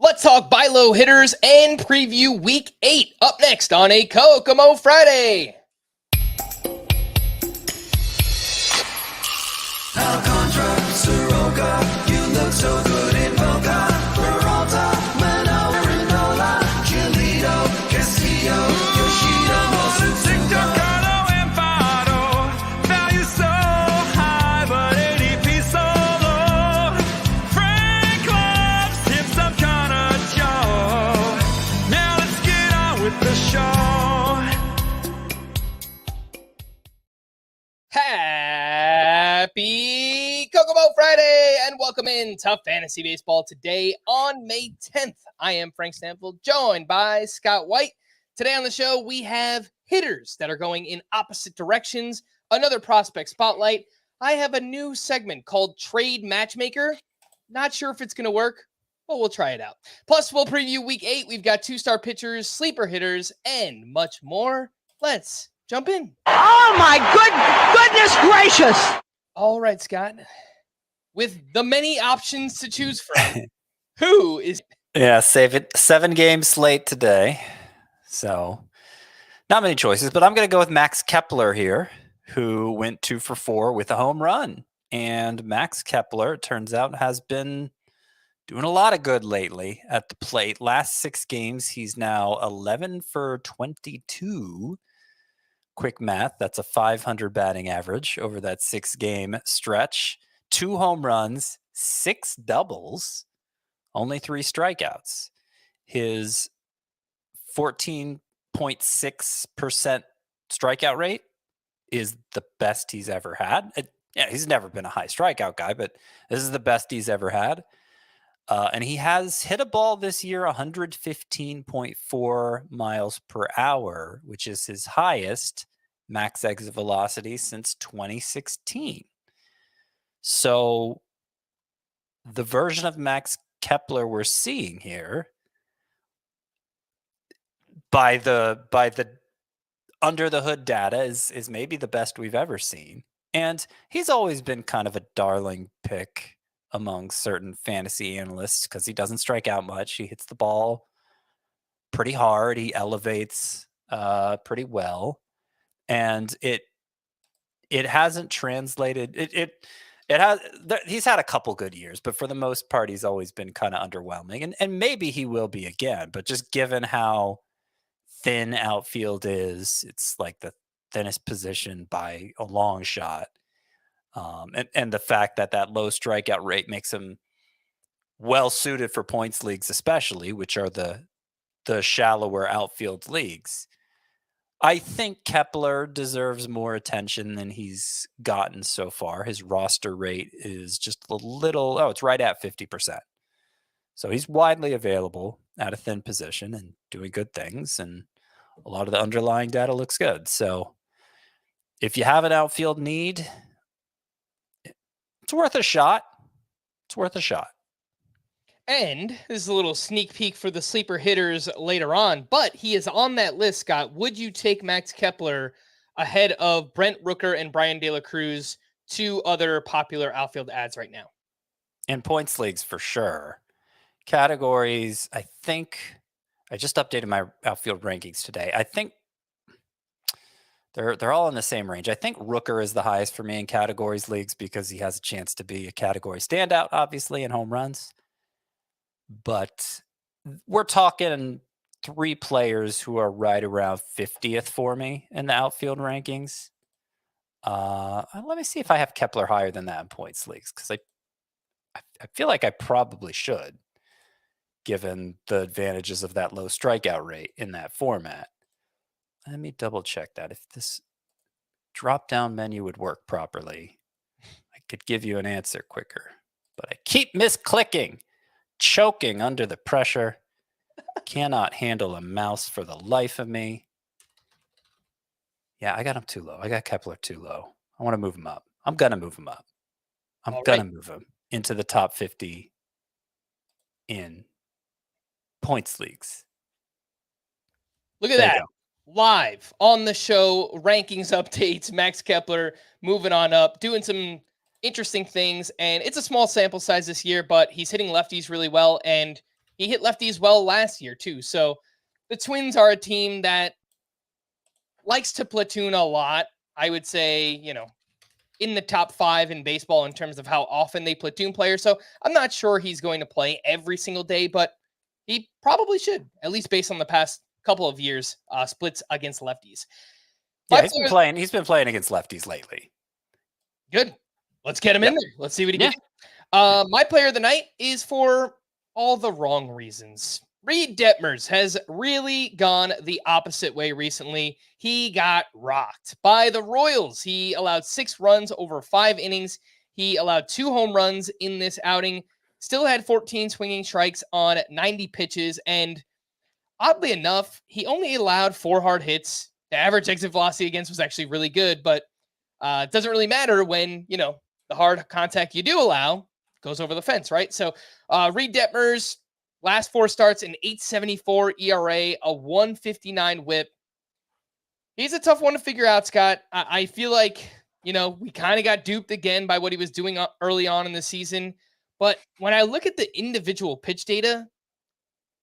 Let's talk buy low hitters and preview week 8 up next on a Kokomo Friday. Alcantara, Soroka, you look so good in Boca. Peralta, Mano, Rindola, Giolito, Castillo, Yoshida, Mosu, Carlo and Fado, value so high, but ADP so low. Frank loves him some kind of Joe. Now let's get on with the show. Happy Kokomo Friday and welcome in to Fantasy Baseball today on May 10th. I am Frank Stampfl, joined by Scott White. Today on the show, we have hitters that are going in opposite directions, another prospect spotlight. I have a new segment called Trade Matchmaker. Not sure if it's going to work, but we'll try it out. Plus, we'll preview week 8. We've got 2-star pitchers, sleeper hitters, and much more. Let's jump in. Oh my goodness gracious! All right, Scott. With the many options to choose from, who is... Yeah, save it. 7 game slate today. So not many choices, but I'm going to go with Max Kepler here, who went 2 for 4 with a home run. And Max Kepler, it turns out, has been doing a lot of good lately at the plate. Last 6 games, he's now 11 for 22. Quick math, that's a 500 batting average over that 6-game stretch. 2 home runs, 6 doubles, only 3 strikeouts. His 14.6% strikeout rate is the best he's ever had. He's never been a high strikeout guy, but this is the best he's ever had. And he has hit a ball this year 115.4 miles per hour, which is his highest max exit velocity since 2016. So the version of Max Kepler we're seeing here, by the under the hood data, is maybe the best we've ever seen. And he's always been kind of a darling pick among certain fantasy analysts because he doesn't strike out much. He hits the ball pretty hard. He elevates pretty well, and it hasn't translated. He's had a couple good years, but for the most part, he's always been kind of underwhelming, and maybe he will be again. But just given how thin outfield is, it's like the thinnest position by a long shot. And the fact that low strikeout rate makes him well suited for points leagues, especially, which are the shallower outfield leagues. I think Kepler deserves more attention than he's gotten so far. His roster rate is just a little, it's right at 50%. So he's widely available at a thin position and doing good things. And a lot of the underlying data looks good. So if you have an outfield need, it's worth a shot. It's worth a shot. And this is a little sneak peek for the sleeper hitters later on, but he is on that list, Scott. Would you take Max Kepler ahead of Brent Rooker and Brian De La Cruz, 2 other popular outfield ads right now? In points leagues, for sure. Categories, I think I just updated my outfield rankings today. I think they're all in the same range. I think Rooker is the highest for me in categories leagues because he has a chance to be a category standout, obviously, in home runs. But we're talking 3 players who are right around 50th for me in the outfield rankings. Let me see if I have Kepler higher than that in points leagues, because I feel like I probably should, given the advantages of that low strikeout rate in that format. Let me double check that. If this drop-down menu would work properly, I could give you an answer quicker. But I keep misclicking, choking under the pressure. Cannot handle a mouse for the life of me. Yeah, I got him too low. I got Kepler too low. I want to move him up. I'm going to move him up. I'm going to move him into the top 50 in points leagues. Look at that. Live on the show, rankings updates, Max Kepler moving on up, doing some interesting things. And it's a small sample size this year, but he's hitting lefties really well. And he hit lefties well last year too. So the Twins are a team that likes to platoon a lot. I would say, in the top 5 in baseball in terms of how often they platoon players. So I'm not sure he's going to play every single day, but he probably should, at least based on the past couple of years, splits against lefties. Yeah, he's been playing against lefties lately. Good. Let's get him in there. Let's see what he can Yeah. do. My player of the night is for all the wrong reasons. Reid Detmers has really gone the opposite way recently. He got rocked by the Royals. He allowed 6 runs over 5 innings. He allowed 2 home runs in this outing. Still had 14 swinging strikes on 90 pitches. And oddly enough, he only allowed 4 hard hits. The average exit velocity against was actually really good, but it doesn't really matter when, the hard contact you do allow goes over the fence, right? So Reid Detmers, last 4 starts, an 8.74 ERA, a 1.59 whip. He's a tough one to figure out, Scott. I feel like, we kind of got duped again by what he was doing early on in the season. But when I look at the individual pitch data,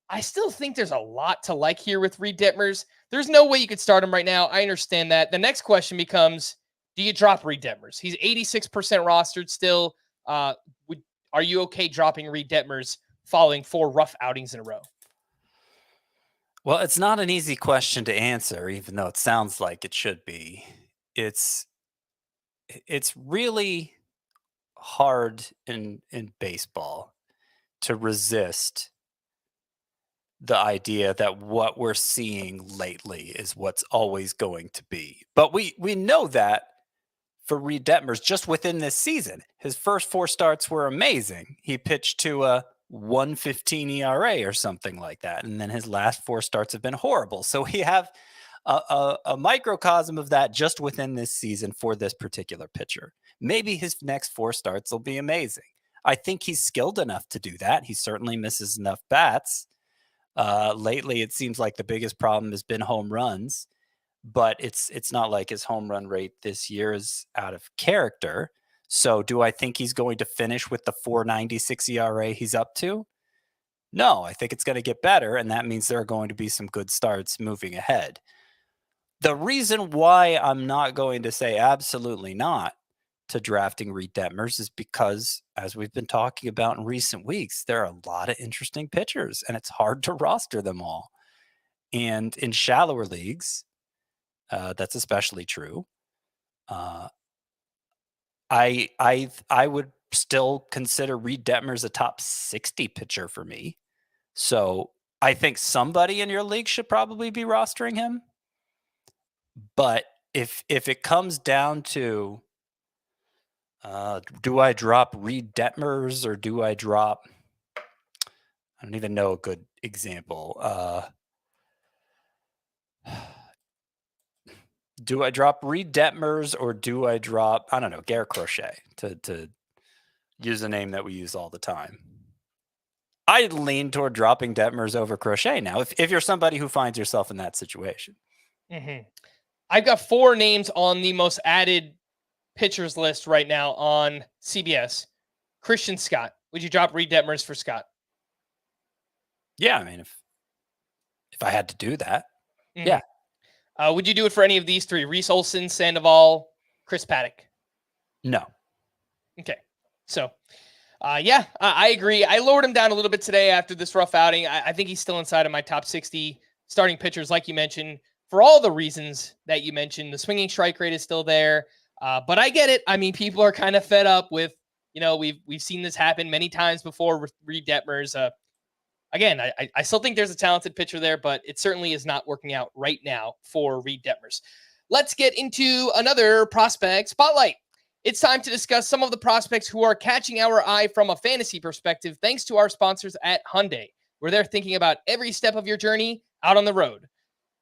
I still think there's a lot to like here with Reid Detmers. There's no way you could start him right now. I understand that. The next question becomes, do you drop Reid Detmers? He's 86% rostered still. Are you okay dropping Reid Detmers following 4 rough outings in a row? Well, it's not an easy question to answer, even though it sounds like it should be. It's really hard in baseball to resist the idea that what we're seeing lately is what's always going to be. But we know that for Reid Detmers just within this season. His first 4 starts were amazing. He pitched to a 1.15 ERA or something like that. And then his last 4 starts have been horrible. So we have a microcosm of that just within this season for this particular pitcher. Maybe his next 4 starts will be amazing. I think he's skilled enough to do that. He certainly misses enough bats. Lately, it seems like the biggest problem has been home runs, but it's not like his home run rate this year is out of character. So do I think he's going to finish with the 4.96 ERA he's up to? No, I think it's going to get better, and that means there are going to be some good starts moving ahead. The reason why I'm not going to say absolutely not to drafting Reid Detmers is because, as we've been talking about in recent weeks, there are a lot of interesting pitchers, and it's hard to roster them all. And in shallower leagues, that's especially true. I would still consider Reid Detmers a top 60 pitcher for me. So I think somebody in your league should probably be rostering him. But if it comes down to do I drop Reid Detmers or do I drop, I don't even know a good example. Do I drop Reid Detmers or do I drop, I don't know, Garrett Crochet to use a name that we use all the time? I lean toward dropping Detmers over Crochet now, if you're somebody who finds yourself in that situation. Mm-hmm. I've got 4 names on the most added pitchers list right now on CBS. Christian Scott. Would you drop Reid Detmers for Scott? Yeah, I mean, if I had to do that, Mm-hmm. yeah. Would you do it for any of these 3? Reese Olson, Sandoval, Chris Paddock? No. Okay. So, yeah, I agree. I lowered him down a little bit today after this rough outing. I think he's still inside of my top 60 starting pitchers, like you mentioned, for all the reasons that you mentioned. The swinging strike rate is still there. But I get it. I mean, people are kind of fed up with, we've seen this happen many times before with Reid Detmers. Again, I still think there's a talented pitcher there, but it certainly is not working out right now for Reid Detmers. Let's get into another prospect spotlight. It's time to discuss some of the prospects who are catching our eye from a fantasy perspective, thanks to our sponsors at Hyundai, where they're thinking about every step of your journey out on the road.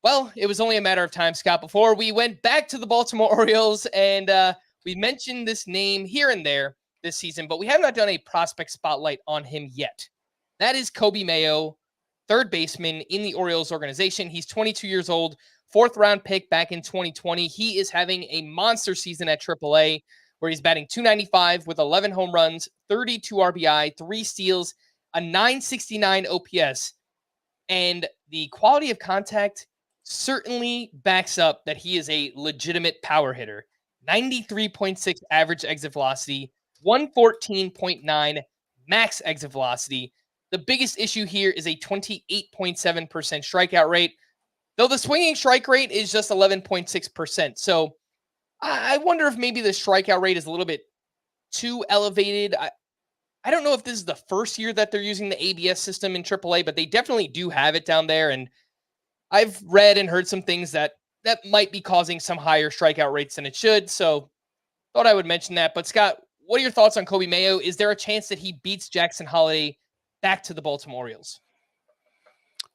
Well, it was only a matter of time, Scott, before we went back to the Baltimore Orioles, and we mentioned this name here and there this season, but we have not done a prospect spotlight on him yet. That is Coby Mayo, third baseman in the Orioles organization. He's 22 years old, 4th-round pick back in 2020. He is having a monster season at AAA, where he's batting .295 with 11 home runs, 32 RBI, 3 steals, a 969 OPS, and the quality of contact certainly backs up that he is a legitimate power hitter. 93.6 average exit velocity, 114.9 max exit velocity. The biggest issue here is a 28.7% strikeout rate, though the swinging strike rate is just 11.6%. So I wonder if maybe the strikeout rate is a little bit too elevated. I don't know if this is the first year that they're using the ABS system in AAA, but they definitely do have it down there. And I've read and heard some things that might be causing some higher strikeout rates than it should. So thought I would mention that. But Scott, what are your thoughts on Coby Mayo? Is there a chance that he beats Jackson Holliday back to the Baltimore Orioles?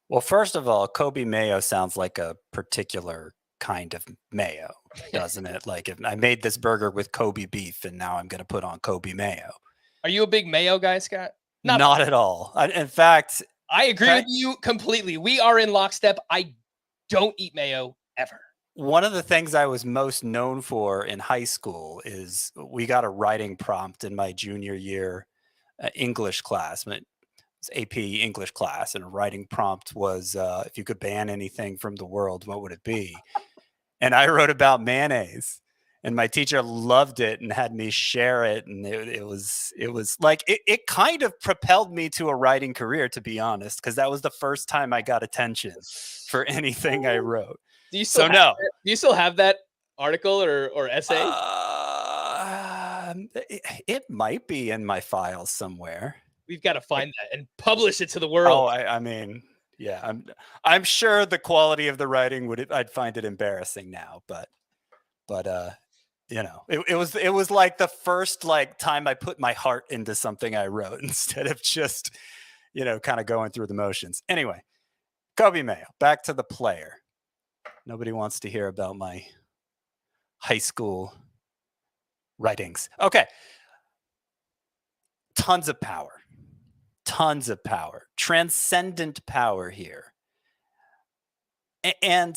Well, first of all, Coby Mayo sounds like a particular kind of mayo, doesn't it? Like if I made this burger with Kobe beef and now I'm going to put on Coby Mayo. Are you a big mayo guy, Scott? Not at all. In fact, I agree with you completely. We are in lockstep. I don't eat mayo ever. One of the things I was most known for in high school is we got a writing prompt in my junior year English class. It was AP English class, and a writing prompt was, if you could ban anything from the world, what would it be? And I wrote about mayonnaise. And my teacher loved it and had me share it. And it was like, it kind of propelled me to a writing career, to be honest, because that was the first time I got attention for anything I wrote. Do you still have that article or essay? It might be in my files somewhere. We've got to find that and publish it to the world. Oh, I mean, yeah, I'm sure the quality of the writing I'd find it embarrassing now, but you know, it was like the first time I put my heart into something I wrote instead of just, kind of going through the motions. Anyway, Coby Mayo, back to the player. Nobody wants to hear about my high school writings. Okay. Tons of power, transcendent power here. And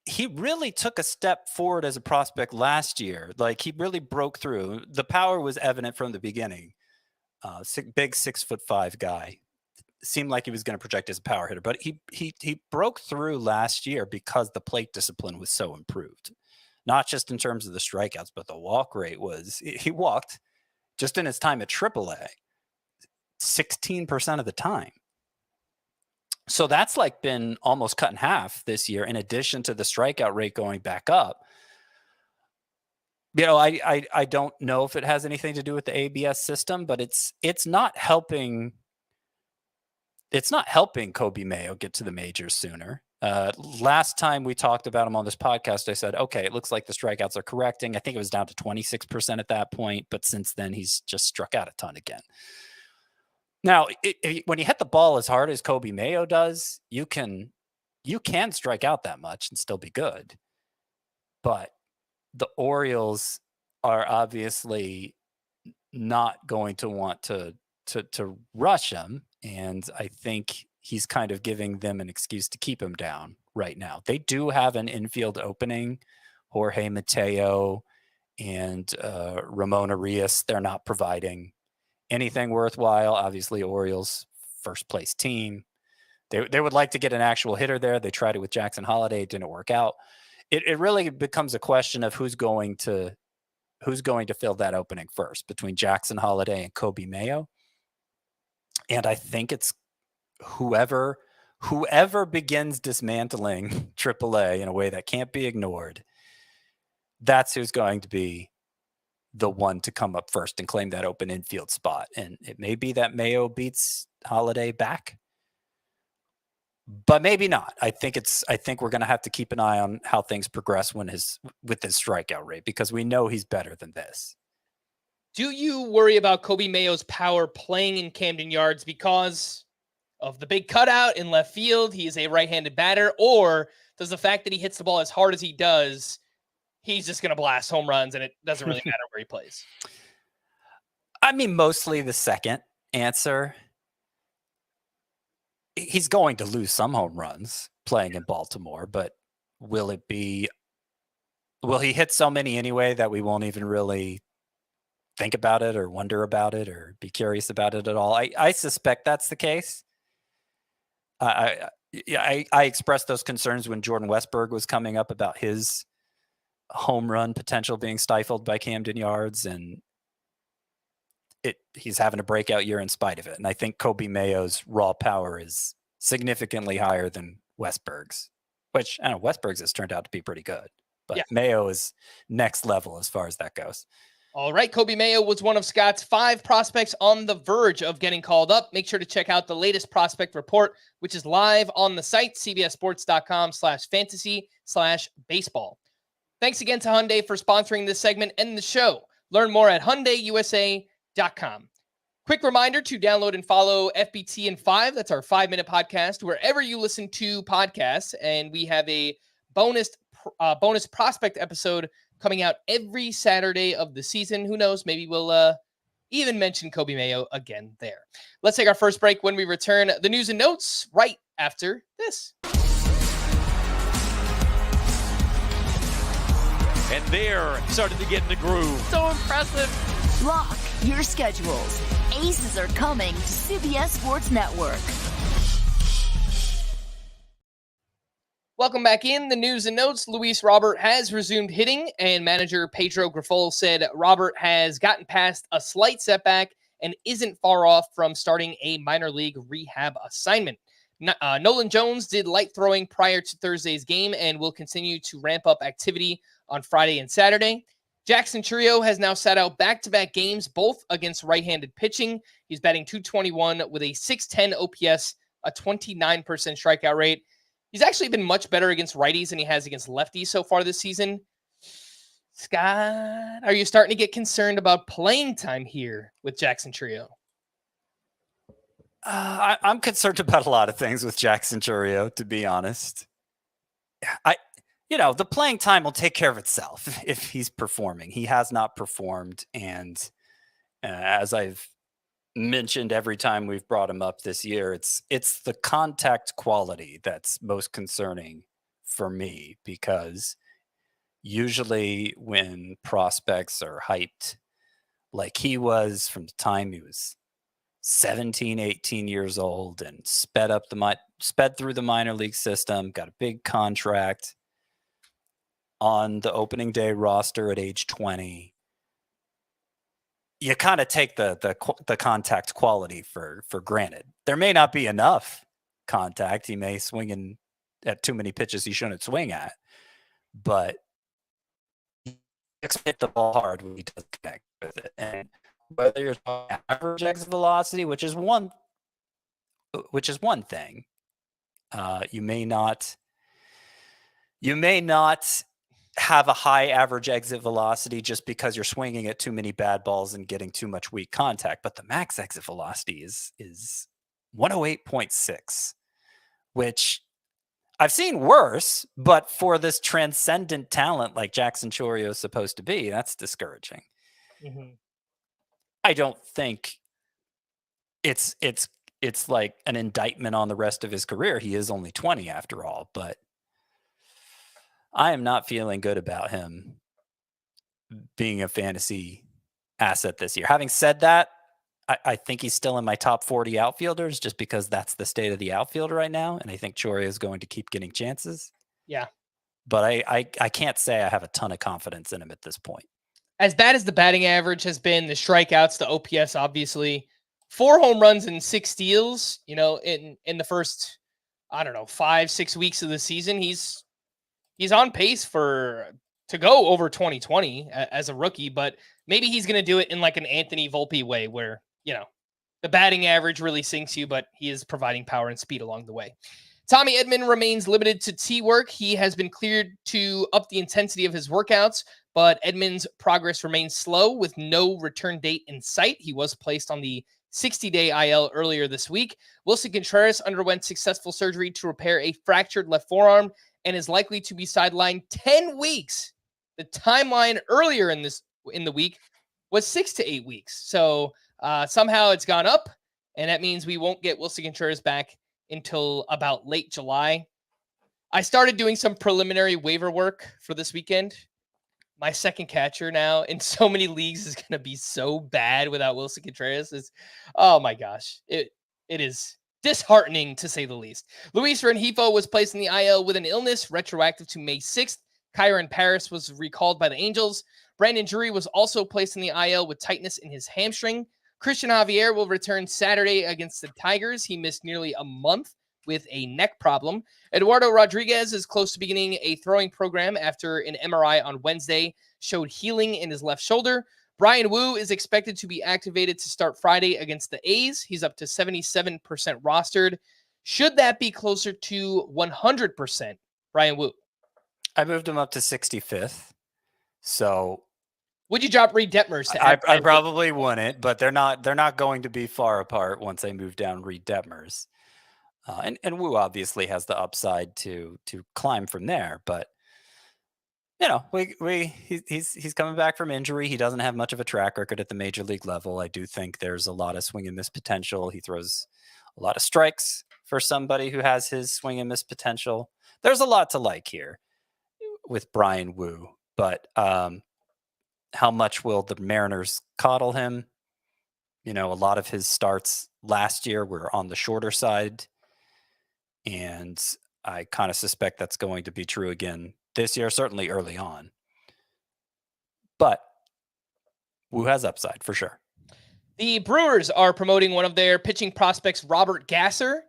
he really took a step forward as a prospect last year. Like he really broke through. The power was evident from the beginning. Big 6'5" guy. Seemed like he was going to project as a power hitter, but he broke through last year because the plate discipline was so improved. Not just in terms of the strikeouts, but the walk rate he walked just in his time at AAA 16% of the time. So that's been almost cut in half this year, in addition to the strikeout rate going back up. I don't know if it has anything to do with the ABS system, but it's not helping. It's not helping Coby Mayo get to the majors sooner. Last time we talked about him on this podcast, I said, okay, it looks like the strikeouts are correcting. I think it was down to 26% at that point, but since then he's just struck out a ton again. Now, when you hit the ball as hard as Coby Mayo does, you can strike out that much and still be good. But the Orioles are obviously not going to want to rush him, and I think he's kind of giving them an excuse to keep him down right now. They do have an infield opening, Jorge Mateo and Ramon Arias. They're not providing anything worthwhile. Obviously, Orioles first place team. They would like to get an actual hitter there. They tried it with Jackson Holliday. It didn't work out. It really becomes a question of who's going to fill that opening first between Jackson Holliday and Coby Mayo. And I think it's whoever begins dismantling AAA in a way that can't be ignored. That's who's going to be the one to come up first and claim that open infield spot. And it may be that Mayo beats Holliday back, but maybe not. I think we're going to have to keep an eye on how things progress with his strikeout rate, because we know he's better than this. Do you worry about Coby Mayo's power playing in Camden Yards because of the big cutout in left field? He is a right-handed batter. Or does the fact that he hits the ball as hard as he does, he's just going to blast home runs and it doesn't really matter where he plays? I mean, mostly the second answer. He's going to lose some home runs playing in Baltimore, but will he hit so many anyway that we won't even really think about it or wonder about it or be curious about it at all. I suspect that's the case. I expressed those concerns when Jordan Westberg was coming up about his home run potential being stifled by Camden Yards, and he's having a breakout year in spite of it. And I think Coby Mayo's raw power is significantly higher than Westberg's, which I don't know, Westberg's has turned out to be pretty good, but Mayo is next level as far as that goes. All right, Coby Mayo was one of Scott's 5 prospects on the verge of getting called up. Make sure to check out the latest prospect report, which is live on the site, cbssports.com/fantasy/baseball. Thanks again to Hyundai for sponsoring this segment and the show. Learn more at HyundaiUSA.com. Quick reminder to download and follow FBT in 5. That's our 5-minute podcast, wherever you listen to podcasts. And we have a bonus prospect episode coming out every Saturday of the season. Who knows? Maybe we'll even mention Coby Mayo again there. Let's take our first break. When we return, the news and notes right after this. And they're starting to get in the groove. So impressive. Block your schedules. Aces are coming to CBS Sports Network. Welcome back in the news and notes. Luis Robert has resumed hitting, and manager Pedro Grifol said Robert has gotten past a slight setback and isn't far off from starting a minor league rehab assignment. Nolan Jones did light throwing prior to Thursday's game and will continue to ramp up activity on Friday and Saturday. Jackson Chourio has now sat out back-to-back games, both against right-handed pitching. He's batting .221 with a .610 OPS, a 29% strikeout rate. He's actually been much better against righties than he has against lefties so far this season. Scott, are you starting to get concerned about playing time here with Jackson Chourio? I'm concerned about a lot of things with Jackson Chourio, to be honest. The playing time will take care of itself if he's performing. He has not performed, and as I've mentioned every time we've brought him up this year, it's the contact quality that's most concerning for me, because usually when prospects are hyped like he was from the time he was 17, 18 years old and sped through the minor league system, got a big contract on the opening day roster at age 20, you kind of take the contact quality for granted. There may not be enough contact. He may swing at too many pitches he shouldn't swing at, but he hit the ball hard when he does connect with it. And whether you're talking average exit velocity, which is one thing, you may not have a high average exit velocity just because you're swinging at too many bad balls and getting too much weak contact. But the max exit velocity is 108.6, which I've seen worse, but for this transcendent talent like Jackson Chourio is supposed to be, that's discouraging. Mm-hmm. I don't think it's like an indictment on the rest of his career. He is only 20 after all, but I am not feeling good about him being a fantasy asset this year. Having said that, I think he's still in my top 40 outfielders just because that's the state of the outfield right now. And I think Chourio is going to keep getting chances. Yeah. But I can't say I have a ton of confidence in him at this point. As bad as the batting average has been, the strikeouts, the OPS, obviously, 4 home runs and 6 steals, in the first, 5-6 weeks of the season, he's on pace to go over 2020 as a rookie, but maybe he's going to do it in like an Anthony Volpe way where, the batting average really sinks you, but he is providing power and speed along the way. Tommy Edman remains limited to tee work. He has been cleared to up the intensity of his workouts, but Edman's progress remains slow with no return date in sight. He was placed on the 60-day IL earlier this week. Wilson Contreras underwent successful surgery to repair a fractured left forearm and is likely to be sidelined 10 weeks. The timeline earlier in the week was 6 to 8 weeks. So somehow it's gone up, and that means we won't get Wilson Contreras back until about late July. I started doing some preliminary waiver work for this weekend. my second catcher now in so many leagues is going to be so bad without Wilson Contreras. Oh my gosh. It is disheartening to say the least. Luis Rengifo was placed in the IL with an illness retroactive to May 6th. Kyron Paris was recalled by the Angels. Brandon Drury was also placed in the IL with tightness in his hamstring. Christian Javier will return Saturday against the Tigers. He missed nearly a month with a neck problem. Eduardo Rodriguez is close to beginning a throwing program after an MRI on Wednesday showed healing in his left shoulder. Brian Wu is expected to be activated to start Friday against the A's. He's up to 77% rostered. Should that be closer to 100%, Brian Wu? I moved him up to 65th. So would you drop Reid Detmers? I probably wouldn't, but they're not going to be far apart once I move down Reid Detmers. And Wu obviously has the upside to climb from there, but he's coming back from injury. He doesn't have much of a track record at the major league level. I do think there's a lot of swing and miss potential. He throws a lot of strikes for somebody who has his swing and miss potential. There's a lot to like here with Brian Wu, but how much will the Mariners coddle him? A lot of his starts last year were on the shorter side. And I kind of suspect that's going to be true again this year, certainly early on. But Wu has upside for sure. The Brewers are promoting one of their pitching prospects, Robert Gasser.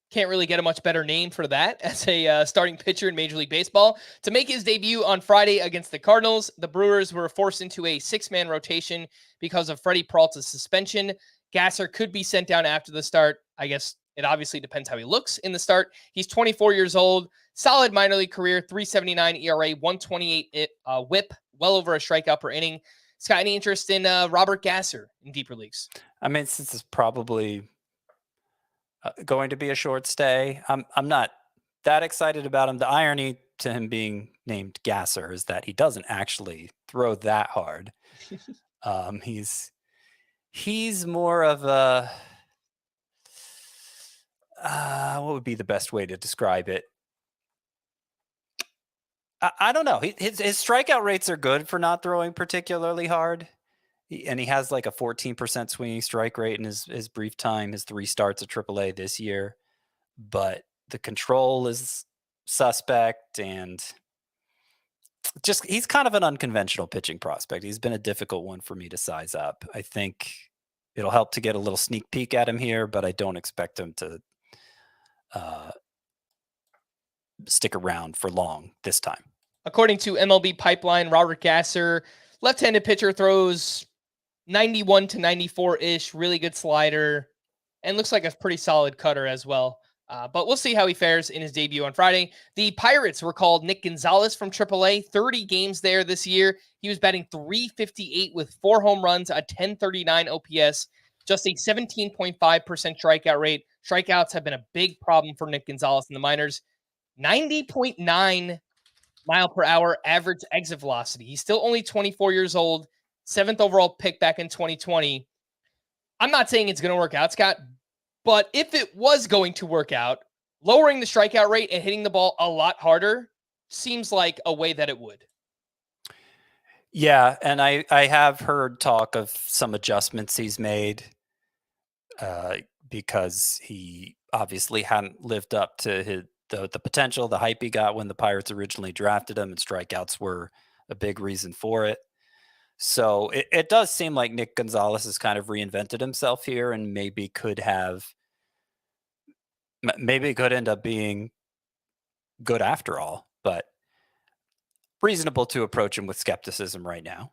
Can't really get a much better name for that as a starting pitcher in Major League Baseball. To make his debut on Friday against the Cardinals, the Brewers were forced into a 6-man rotation because of Freddie Peralta's suspension. Gasser could be sent down after the start. I guess it obviously depends how he looks in the start. He's 24 years old, solid minor league career, 3.79 ERA, 128 whip, well over a strikeout per inning. Scott, any interest in Robert Gasser in deeper leagues? I mean, since it's probably going to be a short stay, I'm not that excited about him. The irony to him being named Gasser is that he doesn't actually throw that hard. He's more of a what would be the best way to describe it? I don't know. His strikeout rates are good for not throwing particularly hard. And he has like a 14% swinging strike rate in his brief time, his 3 starts at AAA this year. But the control is suspect, and just he's kind of an unconventional pitching prospect. He's been a difficult one for me to size up. I think it'll help to get a little sneak peek at him here, but I don't expect him to stick around for long this time. According to MLB Pipeline, Robert Gasser, left-handed pitcher, throws 91 to 94-ish, really good slider, and looks like a pretty solid cutter as well. But we'll see how he fares in his debut on Friday. The Pirates recalled Nick Gonzalez from AAA, 30 games there this year. He was batting .358 with 4 home runs, a .1039 OPS, just a 17.5% strikeout rate. Strikeouts have been a big problem for Nick Gonzalez in the minors. 90.9 mile per hour average exit velocity. He's still only 24 years old, 7th overall pick back in 2020. I'm not saying it's going to work out, Scott, but if it was going to work out, lowering the strikeout rate and hitting the ball a lot harder seems like a way that it would. Yeah, and I have heard talk of some adjustments he's made because he obviously hadn't lived up to the potential, the hype he got when the Pirates originally drafted him, and strikeouts were a big reason for it. So it does seem like Nick Gonzalez has kind of reinvented himself here, and maybe could end up being good after all, but reasonable to approach him with skepticism right now.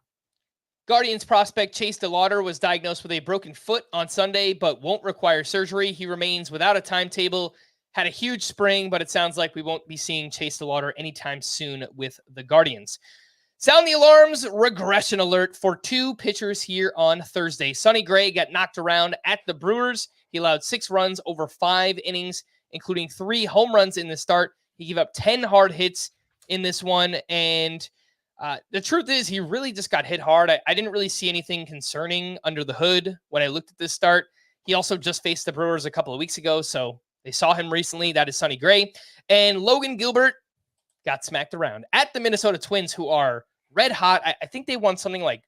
Guardians prospect Chase DeLauder was diagnosed with a broken foot on Sunday, but won't require surgery. He remains without a timetable. Had a huge spring, but it sounds like we won't be seeing Chase DeLauder anytime soon with the Guardians. Sound the alarms, regression alert for 2 pitchers here on Thursday. Sonny Gray got knocked around at the Brewers. He allowed 6 runs over 5 innings, including 3 home runs in the start. He gave up 10 hard hits in this one, and the truth is he really just got hit hard. I didn't really see anything concerning under the hood when I looked at this start. He also just faced the Brewers a couple of weeks ago, so they saw him recently. That is Sonny Gray. And Logan Gilbert got smacked around at the Minnesota Twins, who are red hot. I think they won something like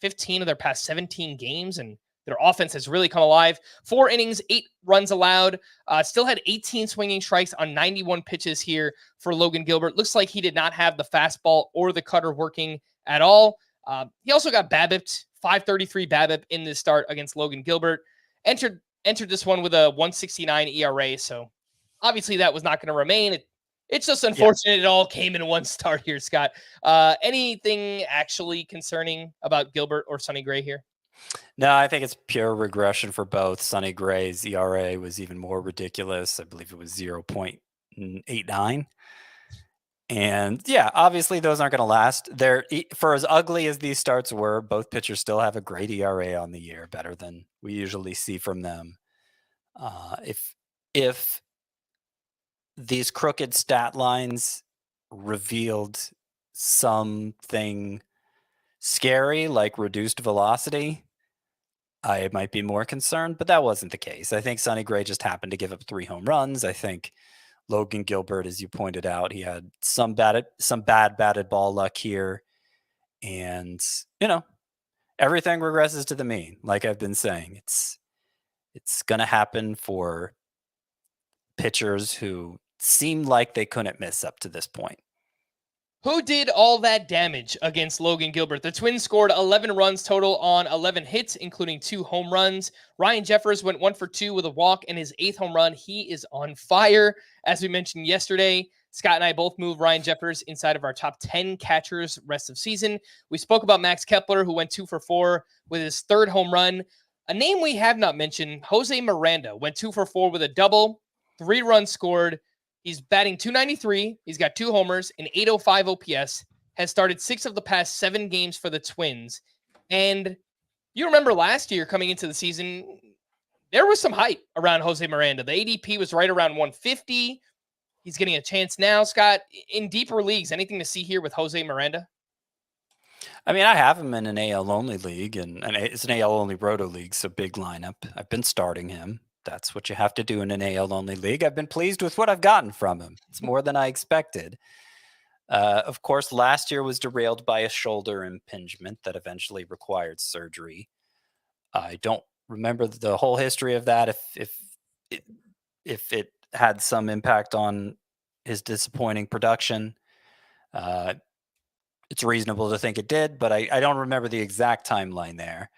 15 of their past 17 games, and their offense has really come alive. 4 innings, 8 runs allowed. Still had 18 swinging strikes on 91 pitches here for Logan Gilbert. Looks like he did not have the fastball or the cutter working at all. He also got BABIP'd, 5.33 BABIP in this start against Logan Gilbert. Entered this one with a 1.69 ERA, so obviously that was not going to remain. It's just unfortunate it all came in one start here, Scott. Anything actually concerning about Gilbert or Sonny Gray here? No, I think it's pure regression for both. Sonny Gray's ERA was even more ridiculous. I believe it was 0.89. And yeah, obviously those aren't going to last. They're, for as ugly as these starts were, both pitchers still have a great ERA on the year, better than we usually see from them. If these crooked stat lines revealed something scary like reduced velocity, I might be more concerned, but that wasn't the case. I think Sonny Gray just happened to give up 3 home runs. I think Logan Gilbert, as you pointed out, he had some bad batted ball luck here. And, everything regresses to the mean. Like I've been saying, it's going to happen for pitchers who seemed like they couldn't miss up to this point. Who did all that damage against Logan Gilbert? The Twins scored 11 runs total on 11 hits, including 2 home runs. Ryan Jeffers went 1 for 2 with a walk and his 8th home run. He is on fire. As we mentioned yesterday, Scott and I both moved Ryan Jeffers inside of our top 10 catchers rest of season. We spoke about Max Kepler, who went 2 for 4 with his 3rd home run. A name we have not mentioned, Jose Miranda, went 2 for 4 with a double, 3 runs scored. He's batting .293. He's got 2 homers, an .805 OPS, has started 6 of the past 7 games for the Twins. And you remember last year coming into the season, there was some hype around Jose Miranda. The ADP was right around 150. He's getting a chance now. Scott, in deeper leagues, anything to see here with Jose Miranda? I mean, I have him in an AL-only league, and it's an AL-only roto league, so big lineup. I've been starting him. That's what you have to do in an AL-only league. I've been pleased with what I've gotten from him. It's more than I expected. Of course, last year was derailed by a shoulder impingement that eventually required surgery. I don't remember the whole history of that, if it had some impact on his disappointing production. It's reasonable to think it did, but I don't remember the exact timeline there.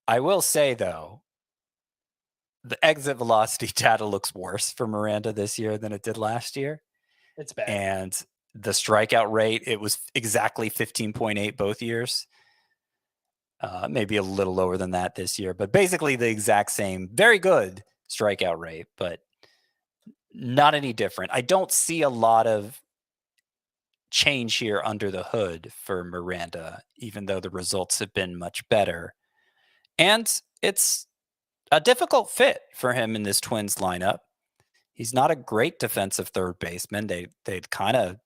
I will say, though, the exit velocity data looks worse for Miranda this year than it did last year. It's bad. And the strikeout rate, it was exactly 15.8 both years. Maybe a little lower than that this year, but basically the exact same. Very good strikeout rate, but not any different. I don't see a lot of change here under the hood for Miranda, even though the results have been much better. And it's a difficult fit for him in this Twins lineup. He's not a great defensive third baseman. They'd kind of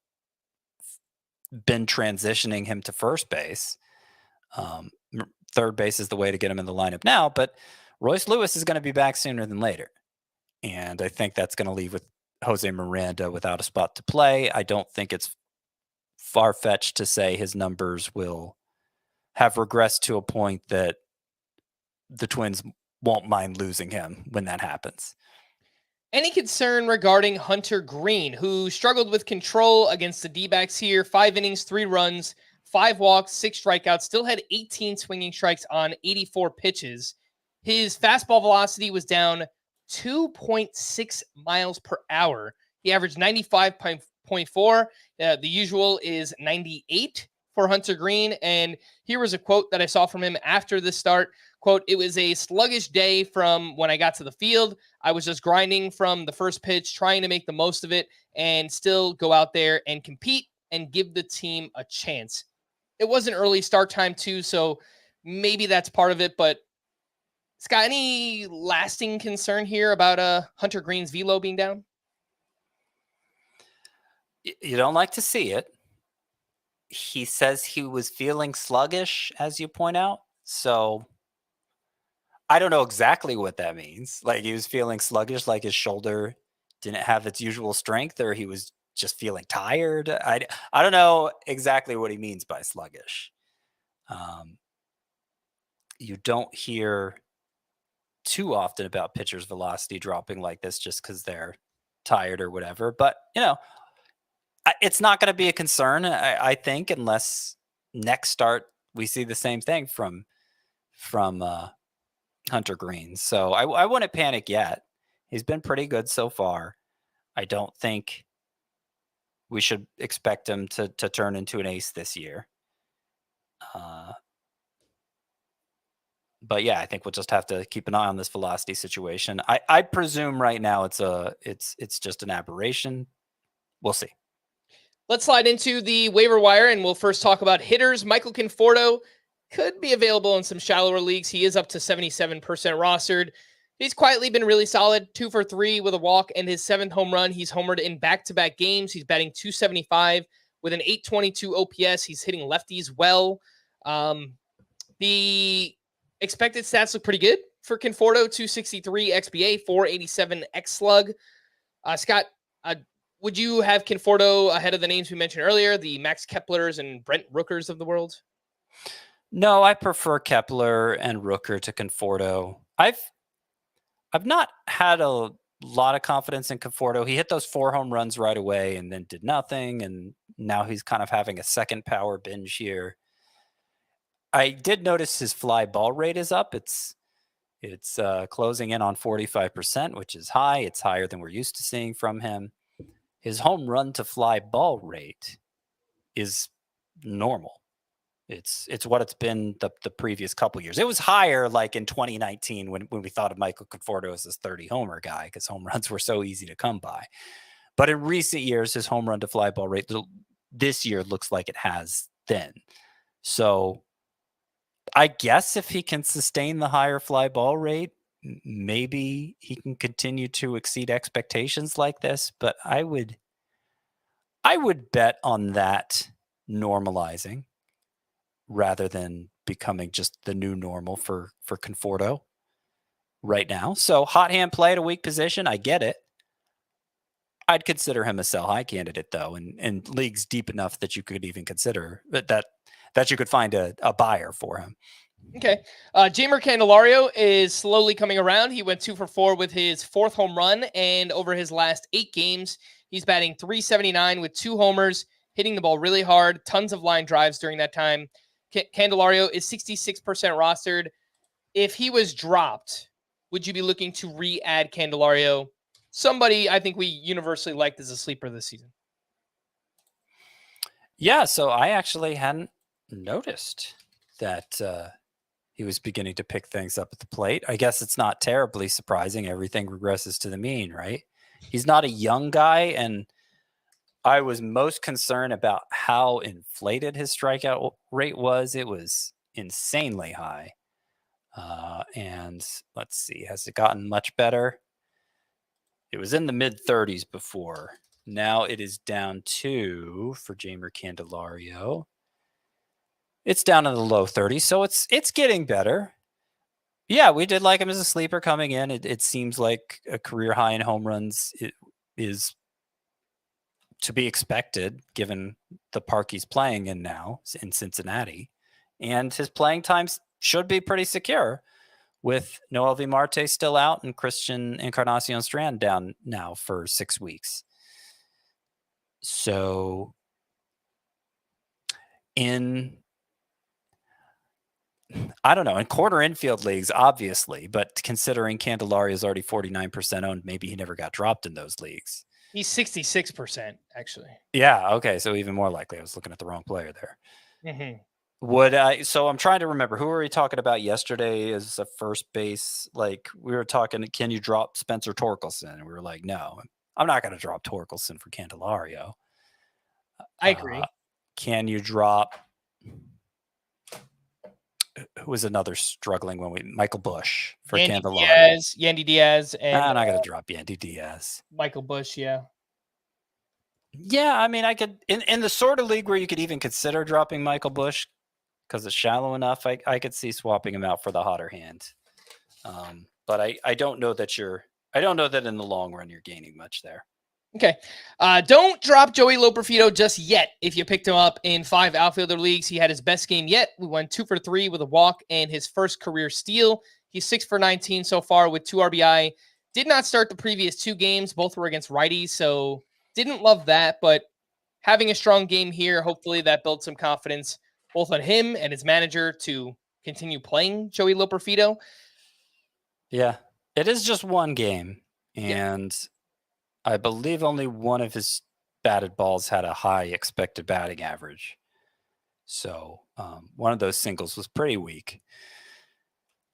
been transitioning him to first base. Third base is the way to get him in the lineup now, but Royce Lewis is going to be back sooner than later. And I think that's going to leave with Jose Miranda without a spot to play. I don't think it's far-fetched to say his numbers will have regressed to a point that the Twins won't mind losing him when that happens. Any concern regarding Hunter Greene, who struggled with control against the D-backs here? 5 innings, 3 runs, 5 walks, 6 strikeouts, still had 18 swinging strikes on 84 pitches. His fastball velocity was down 2.6 miles per hour. He averaged 95.4. The usual is 98 for Hunter Greene. And here was a quote that I saw from him after the start. Quote, "It was a sluggish day from when I got to the field. I was just grinding from the first pitch, trying to make the most of it and still go out there and compete and give the team a chance." It was an early start time too, so maybe that's part of it. But Scott, any lasting concern here about Hunter Greene's velo being down? You don't like to see it. He says he was feeling sluggish, as you point out. So I don't know exactly what that means. Like he was feeling sluggish, like his shoulder didn't have its usual strength, or he was just feeling tired. I don't know exactly what he means by sluggish. You don't hear too often about pitchers' velocity dropping like this just because they're tired or whatever. But, it's not going to be a concern, I think, unless next start we see the same thing from Hunter Greene. So I wouldn't panic yet. He's been pretty good so far. I don't think we should expect him to turn into an ace this year. But yeah, I think we'll just have to keep an eye on this velocity situation. I presume right now it's just an aberration. We'll see. Let's slide into the waiver wire, and we'll first talk about hitters. Michael Conforto could be available in some shallower leagues. He is up to 77% rostered. He's quietly been really solid, 2 for 3 with a walk and his 7th home run. He's homered in back-to-back games. He's batting .275 with an .822 OPS. He's hitting lefties well. The expected stats look pretty good for Conforto, .263 xBA, .487 xSlug. Scott, would you have Conforto ahead of the names we mentioned earlier, the Max Keplers and Brent Rookers of the world? No, I prefer Kepler and Rooker to Conforto. I've not had a lot of confidence in Conforto. He hit those 4 home runs right away and then did nothing, and now he's kind of having a second power binge here. I did notice his fly ball rate is up. It's closing in on 45%, which is high. It's higher than we're used to seeing from him. His home run to fly ball rate is normal. It's what it's been the previous couple years. It was higher like in 2019 when we thought of Michael Conforto as this 30 homer guy because home runs were so easy to come by. But in recent years, his home run to fly ball rate this year looks like it has then. So I guess if he can sustain the higher fly ball rate, maybe he can continue to exceed expectations like this. But I would bet on that normalizing rather than becoming just the new normal for Conforto right now. So hot hand play at a weak position, I get it. I'd consider him a sell high candidate though, and leagues deep enough that you could even consider that you could find a buyer for him. Okay. Jeimer Candelario is slowly coming around. He went 2 for 4 with his 4th home run, and over his last 8 games, he's batting .379 with 2 homers, hitting the ball really hard, tons of line drives during that time. Candelario is 66% rostered. If he was dropped, would you be looking to re-add Candelario? Somebody I think we universally liked as a sleeper this season. Yeah, so I actually hadn't noticed that he was beginning to pick things up at the plate. I guess it's not terribly surprising. Everything regresses to the mean, right? He's not a young guy, and I was most concerned about how inflated his strikeout rate was. It was insanely high. And let's see, has it gotten much better? It was in the mid-30s before. Now it is down to, for Jeimer Candelario, it's down in the low 30s, so it's getting better. Yeah, we did like him as a sleeper coming in. It seems like a career high in home runs is to be expected given the park he's playing in now in Cincinnati. And his playing times should be pretty secure with Noel V. Marte still out and Christian Encarnacion Strand down now for 6 weeks. So I don't know, in corner infield leagues, obviously, but considering Candelario is already 49% owned, maybe he never got dropped in those leagues. He's 66%, actually. Yeah, okay, so even more likely. I was looking at the wrong player there. Mm-hmm. So I'm trying to remember, who were we talking about yesterday as a first base? Like, we were talking, can you drop Spencer Torkelson? And we were like, no, I'm not going to drop Torkelson for Candelario. I agree. Can you drop... Who was another struggling one? Michael Bush for Candelario. Yandy Diaz, and I'm not going to drop Yandy Diaz. Michael Bush, yeah. Yeah, I mean, I could in the sort of league where you could even consider dropping Michael Bush because it's shallow enough. I could see swapping him out for the hotter hand. But I don't know that in the long run you're gaining much there. Okay. Don't drop Joey Loperfido just yet. If you picked him up in 5 outfielder leagues, he had his best game yet. We went 2 for 3 with a walk and his first career steal. He's 6 for 19 so far with 2 RBI. Did not start the previous 2 games. Both were against righties, so didn't love that. But having a strong game here, hopefully that builds some confidence both on him and his manager to continue playing Joey Loperfido. Yeah, it is just one game, Yeah. and I believe only one of his batted balls had a high expected batting average. So one of those singles was pretty weak.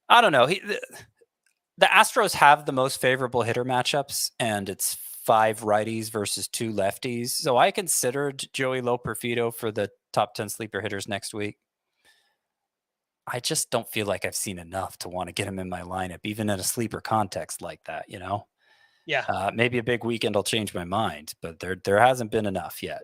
I don't know. The Astros have the most favorable hitter matchups, and it's 5 righties versus 2 lefties. So I considered Joey Loperfido for the top 10 sleeper hitters next week. I just don't feel like I've seen enough to want to get him in my lineup, even in a sleeper context like that, you know? Yeah. Maybe a big weekend will change my mind, but there hasn't been enough yet.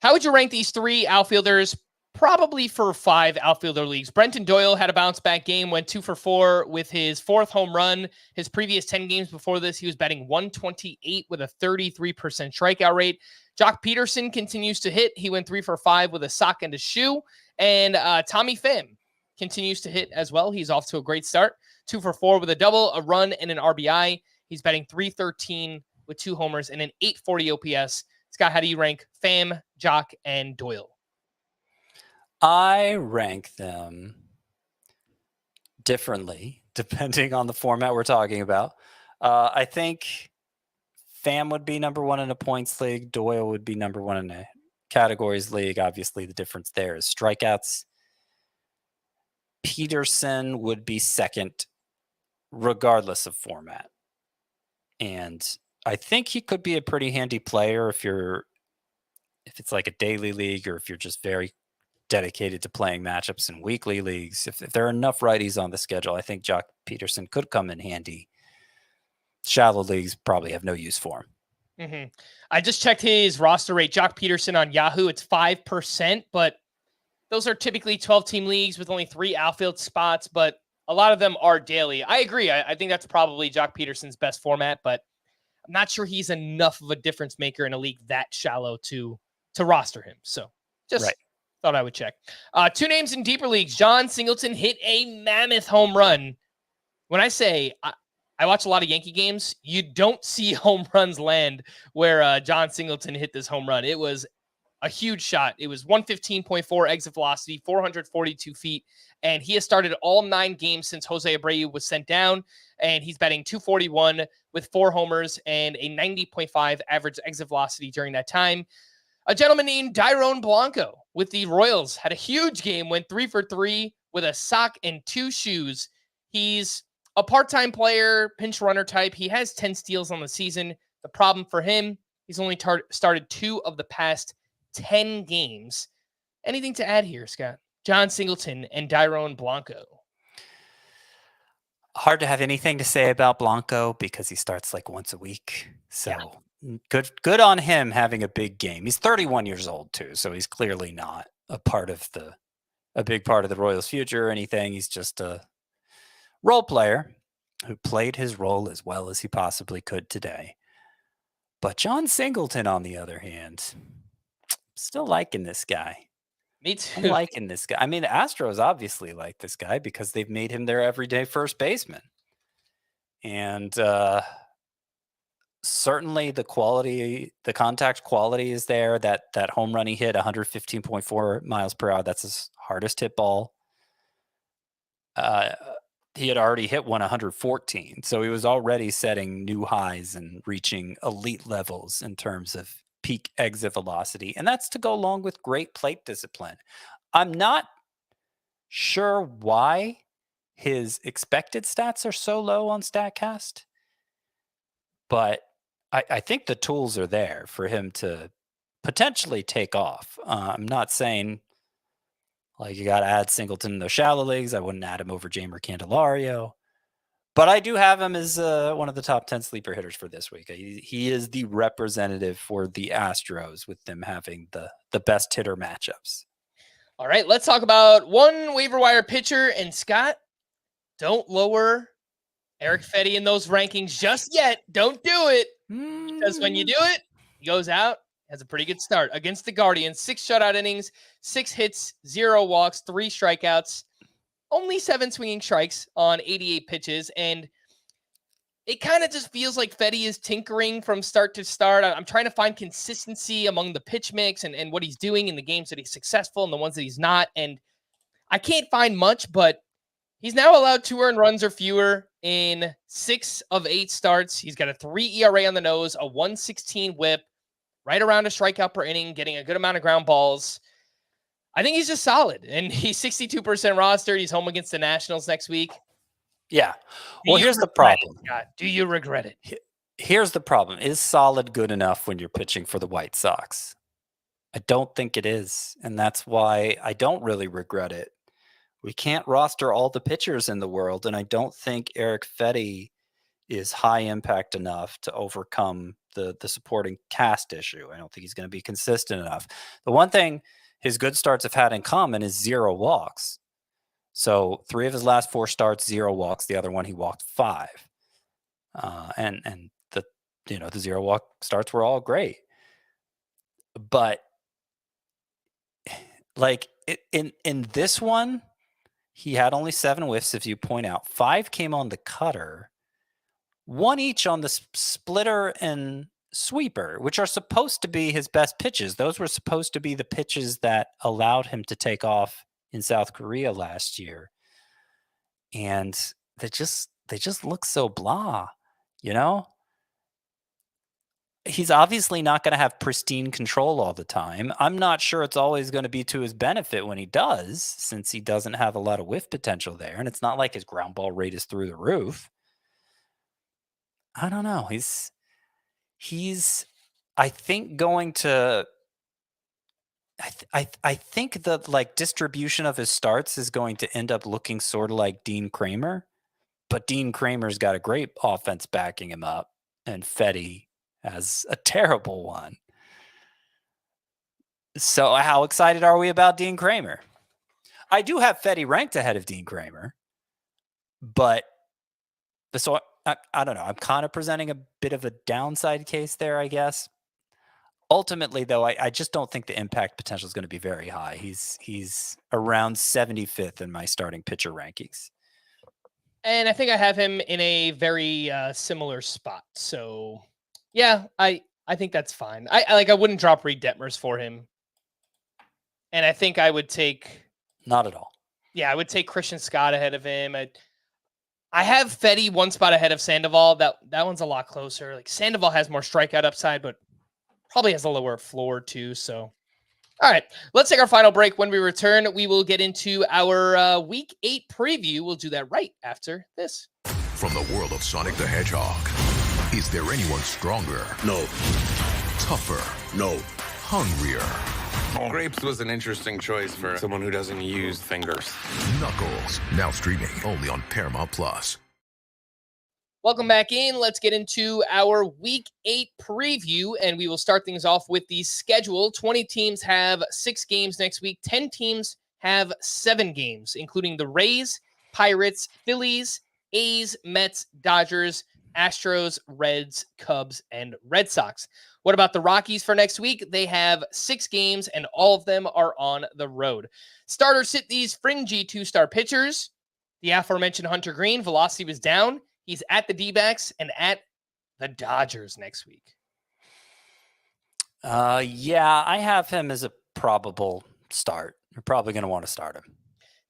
How would you rank these 3 outfielders? Probably for 5 outfielder leagues. Brenton Doyle had a bounce back game, went 2 for 4 with his 4th home run. His previous 10 games before this, he was batting .128 with a 33% strikeout rate. Jock Peterson continues to hit. He went 3 for 5 with a sock and a shoe. And Tommy Pham continues to hit as well. He's off to a great start. 2 for 4 with a double, a run, and an RBI. He's batting .313 with 2 homers and an .840 OPS. Scott, how do you rank Pham, Jock, and Doyle? I rank them differently depending on the format we're talking about. I think Pham would be number 1 in a points league. Doyle would be number 1 in a categories league. Obviously, the difference there is strikeouts. Peterson would be second, regardless of format. And I think he could be a pretty handy player if it's like a daily league, or if you're just very dedicated to playing matchups in weekly leagues. If there are enough righties on the schedule, I think Jock Peterson could come in handy. Shallow leagues probably have no use for him. Mm-hmm. I just checked his roster rate. Jock Peterson on Yahoo, it's 5%, but those are typically 12-team leagues with only 3 outfield spots, but a lot of them are daily. I agree. I think that's probably Jock Peterson's best format, but I'm not sure he's enough of a difference maker in a league that shallow to roster him. So just thought I would check. 2 names in deeper leagues. John Singleton hit a mammoth home run. When I say I watch a lot of Yankee games, you don't see home runs land where John Singleton hit this home run. It was a huge shot. It was 115.4 exit velocity, 442 feet, and he has started all 9 games since Jose Abreu was sent down, and he's batting .241 with 4 homers and a 90.5 average exit velocity during that time. A gentleman named Dairon Blanco with the Royals had a huge game, went 3 for 3 with a sock and 2 shoes. He's a part-time player, pinch runner type. He has 10 steals on the season. The problem for him, he's only started 2 of the past 10 games. Anything to add here, Scott? John Singleton and Dairon Blanco. Hard to have anything to say about Blanco because he starts like once a week. So good on him having a big game. He's 31 years old too, so he's clearly not a big part of the Royals' future or anything. He's just a role player who played his role as well as he possibly could today. But John Singleton, on the other hand, still liking this guy. Me too. I'm liking this guy. I mean, the Astros obviously like this guy because they've made him their everyday first baseman. And certainly the contact quality is there. That home run he hit, 115.4 miles per hour, that's his hardest hit ball. He had already hit 114. So he was already setting new highs and reaching elite levels in terms of peak exit velocity. And that's to go along with great plate discipline. I'm not sure why his expected stats are so low on StatCast, but I think the tools are there for him to potentially take off. I'm not saying like you got to add Singleton in those shallow leagues. I wouldn't add him over Jamer Candelario. But I do have him as one of the top 10 sleeper hitters for this week. He is the representative for the Astros with them having the best hitter matchups. All right, let's talk about one waiver wire pitcher. And Scott, don't lower Erick Fedde in those rankings just yet. Don't do it. Because when you do it, he goes out, has a pretty good start against the Guardians. 6 shutout innings, 6 hits, 0 walks, 3 strikeouts, only 7 swinging strikes on 88 pitches. And it kind of just feels like Fedde is tinkering from start to start. I'm trying to find consistency among the pitch mix and what he's doing in the games that he's successful and the ones that he's not. And I can't find much, but he's now allowed 2 earned runs or fewer in 6 of 8 starts. He's got a 3 ERA on the nose, a 1.16 whip, right around a strikeout per inning, getting a good amount of ground balls. I think he's just solid, and he's 62% rostered. He's home against the Nationals next week. Yeah. Well, here's the problem. Do you regret it? Here's the problem. Is solid good enough when you're pitching for the White Sox? I don't think it is, and that's why I don't really regret it. We can't roster all the pitchers in the world, and I don't think Erick Fedde is high impact enough to overcome the supporting cast issue. I don't think he's going to be consistent enough. The one thing his good starts have had in common is 0 walks. So 3 of his last 4 starts, 0 walks. The other one, he walked 5. And the 0 walk starts were all great. But like in this one, he had only 7 whiffs, if you point out. 5 came on the cutter, 1 each on the splitter and sweeper, which are supposed to be his best pitches. Those were supposed to be the pitches that allowed him to take off in South Korea last year. And they just look so blah, you know? He's obviously not going to have pristine control all the time. I'm not sure it's always going to be to his benefit when he does, since he doesn't have a lot of whiff potential there. And it's not like his ground ball rate is through the roof. I don't know. He's I think going to I think the like distribution of his starts is going to end up looking sort of like Dean Kramer, but Dean Kramer's got a great offense backing him up, and Fedde has a terrible one. So how excited are we about Dean Kramer? I do have Fedde ranked ahead of Dean Kramer, but so I don't know. I'm kind of presenting a bit of a downside case there, I guess. Ultimately, though, I just don't think the impact potential is going to be very high. He's around 75th in my starting pitcher rankings. And I think I have him in a very similar spot. So, yeah, I think that's fine. I wouldn't drop Reid Detmers for him. And I think I would take... Not at all. Yeah, I would take Christian Scott ahead of him. I have Fedde 1 spot ahead of Sandoval. That one's a lot closer. Like Sandoval has more strikeout upside, but probably has a lower floor too. So, all right, let's take our final break. When we return, we will get into our Week 8 preview. We'll do that right after this. From the world of Sonic the Hedgehog, is there anyone stronger? No. Tougher? No. Hungrier? Grapes was an interesting choice for someone who doesn't use fingers. Knuckles, now streaming only on Paramount Plus. Welcome back in. Let's get into our Week 8 preview, and we will start things off with the schedule. 20 teams have 6 games next week. 10 teams have 7 games, including the Rays, Pirates, Phillies, A's, Mets, Dodgers, Astros, Reds, Cubs, and Red Sox. What about the Rockies for next week? They have 6 games, and all of them are on the road. Starters sit these fringy 2-star pitchers. The aforementioned Hunter Greene, velocity was down. He's at the D-backs and at the Dodgers next week. Yeah, I have him as a probable start. You're probably going to want to start him.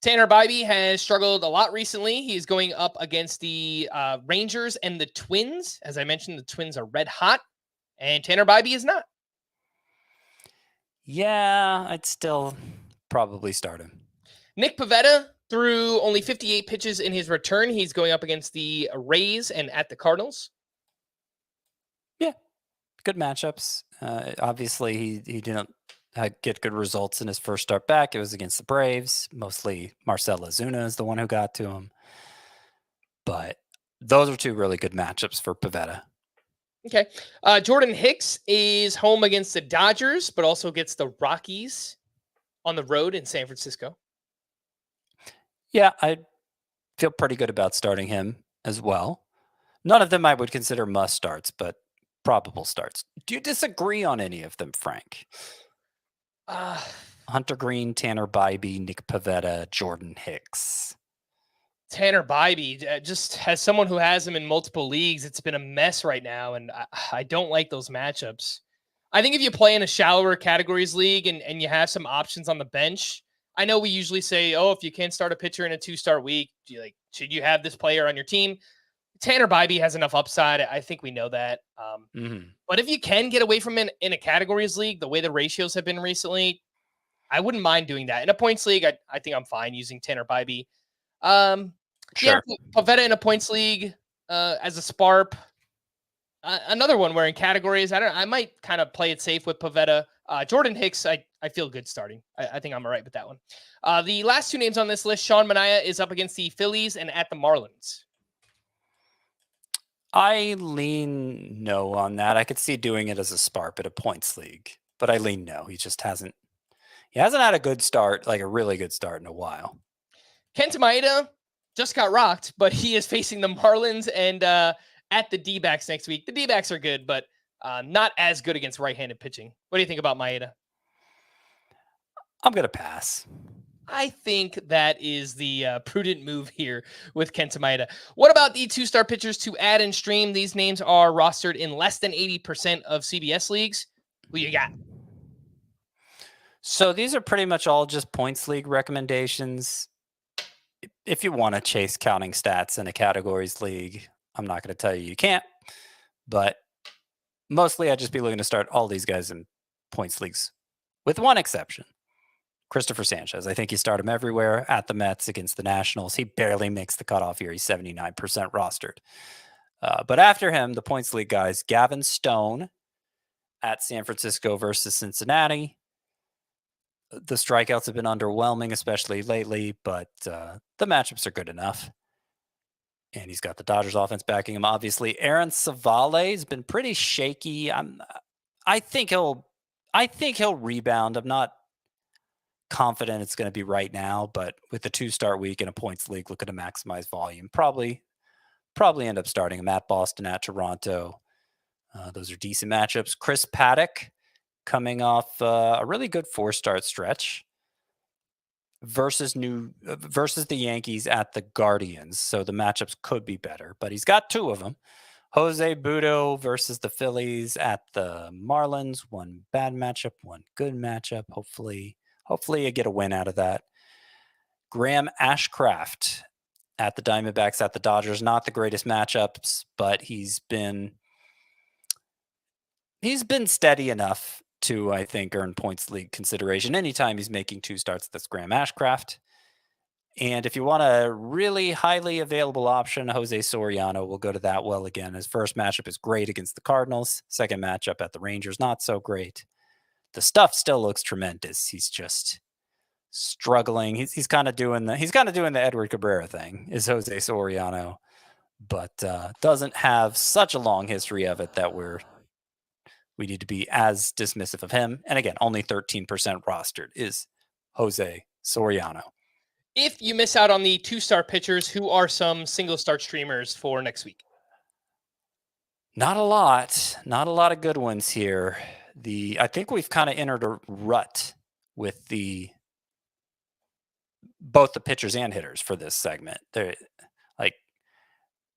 Tanner Bybee has struggled a lot recently. He's going up against the Rangers and the Twins. As I mentioned, the Twins are red hot, and Tanner Bybee is not. Yeah, I'd still probably start him. Nick Pivetta threw only 58 pitches in his return. He's going up against the Rays and at the Cardinals. Yeah, good matchups. Obviously, he didn't get good results in his first start back. It was against the Braves. Mostly Marcell Ozuna is the one who got to him. But those are 2 really good matchups for Pivetta. Okay. Jordan Hicks is home against the Dodgers, but also gets the Rockies on the road in San Francisco. Yeah, I feel pretty good about starting him as well. None of them I would consider must starts, but probable starts. Do you disagree on any of them, Frank? Hunter Greene, Tanner Bybee, Nick Pivetta, Jordan Hicks. Tanner Bybee, just as someone who has him in multiple leagues, it's been a mess right now, and I don't like those matchups. I think if you play in a shallower categories league and you have some options on the bench, I know we usually say, oh, if you can't start a pitcher in a 2-start week, should you have this player on your team? Tanner Bybee has enough upside. I think we know that. But if you can get away from it in a categories league, the way the ratios have been recently, I wouldn't mind doing that. In a points league, I think I'm fine using Tanner Bybee. Sure. Yeah, Pivetta in a points league as a SPARP. Another one where in categories, I might kind of play it safe with Pivetta. Jordan Hicks, I feel good starting. I think I'm all right with that one. The last two names on this list, Sean Manaea is up against the Phillies and at the Marlins. I lean no on that. I could see doing it as a SPARP at a points league, but I lean no. He hasn't had a good start, like a really good start in a while. Kenta Maeda just got rocked, but he is facing the Marlins and at the D-backs next week. The D-backs are good, but not as good against right-handed pitching. What do you think about Maeda? I'm going to pass. I think that is the prudent move here with Kenta Maeda. What about the 2-star pitchers to add and stream? These names are rostered in less than 80% of CBS leagues. Who you got? So these are pretty much all just points league recommendations. If you want to chase counting stats in a categories league, I'm not going to tell you can't, but mostly I'd just be looking to start all these guys in points leagues with one exception. Christopher Sanchez. I think you start him everywhere at the Mets against the Nationals. He barely makes the cutoff here. He's 79% rostered. But after him, the points league guys, Gavin Stone at San Francisco versus Cincinnati. The strikeouts have been underwhelming, especially lately, but the matchups are good enough. And he's got the Dodgers offense backing him, obviously. Aaron Savale has been pretty shaky. I think he'll rebound. I'm not confident it's going to be right now, but with the 2-start week in a points league looking to maximize volume, probably end up starting him at Boston, at Toronto. Those are decent matchups. Chris Paddock coming off a really good 4-start stretch versus the Yankees at the Guardians. So the matchups could be better, but he's got 2 of them. Jose Budo versus the Phillies at the Marlins. One bad matchup, one good matchup. Hopefully you get a win out of that. Graham Ashcraft at the Diamondbacks at the Dodgers. Not the greatest matchups, but he's been steady enough to, I think, earn points league consideration. Anytime he's making 2 starts, that's Graham Ashcraft. And if you want a really highly available option, Jose Soriano will go to that well again. His first matchup is great against the Cardinals. Second matchup at the Rangers, not so great. The stuff still looks tremendous. He's just struggling. He's kind of doing the Edward Cabrera thing, is Jose Soriano, but doesn't have such a long history of it that we need to be as dismissive of him. And again, only 13% rostered is Jose Soriano. If you miss out on the 2-star pitchers, who are some single-start streamers for next week? Not a lot of good ones here. I think we've kind of entered a rut with both the pitchers and hitters for this segment. They're like,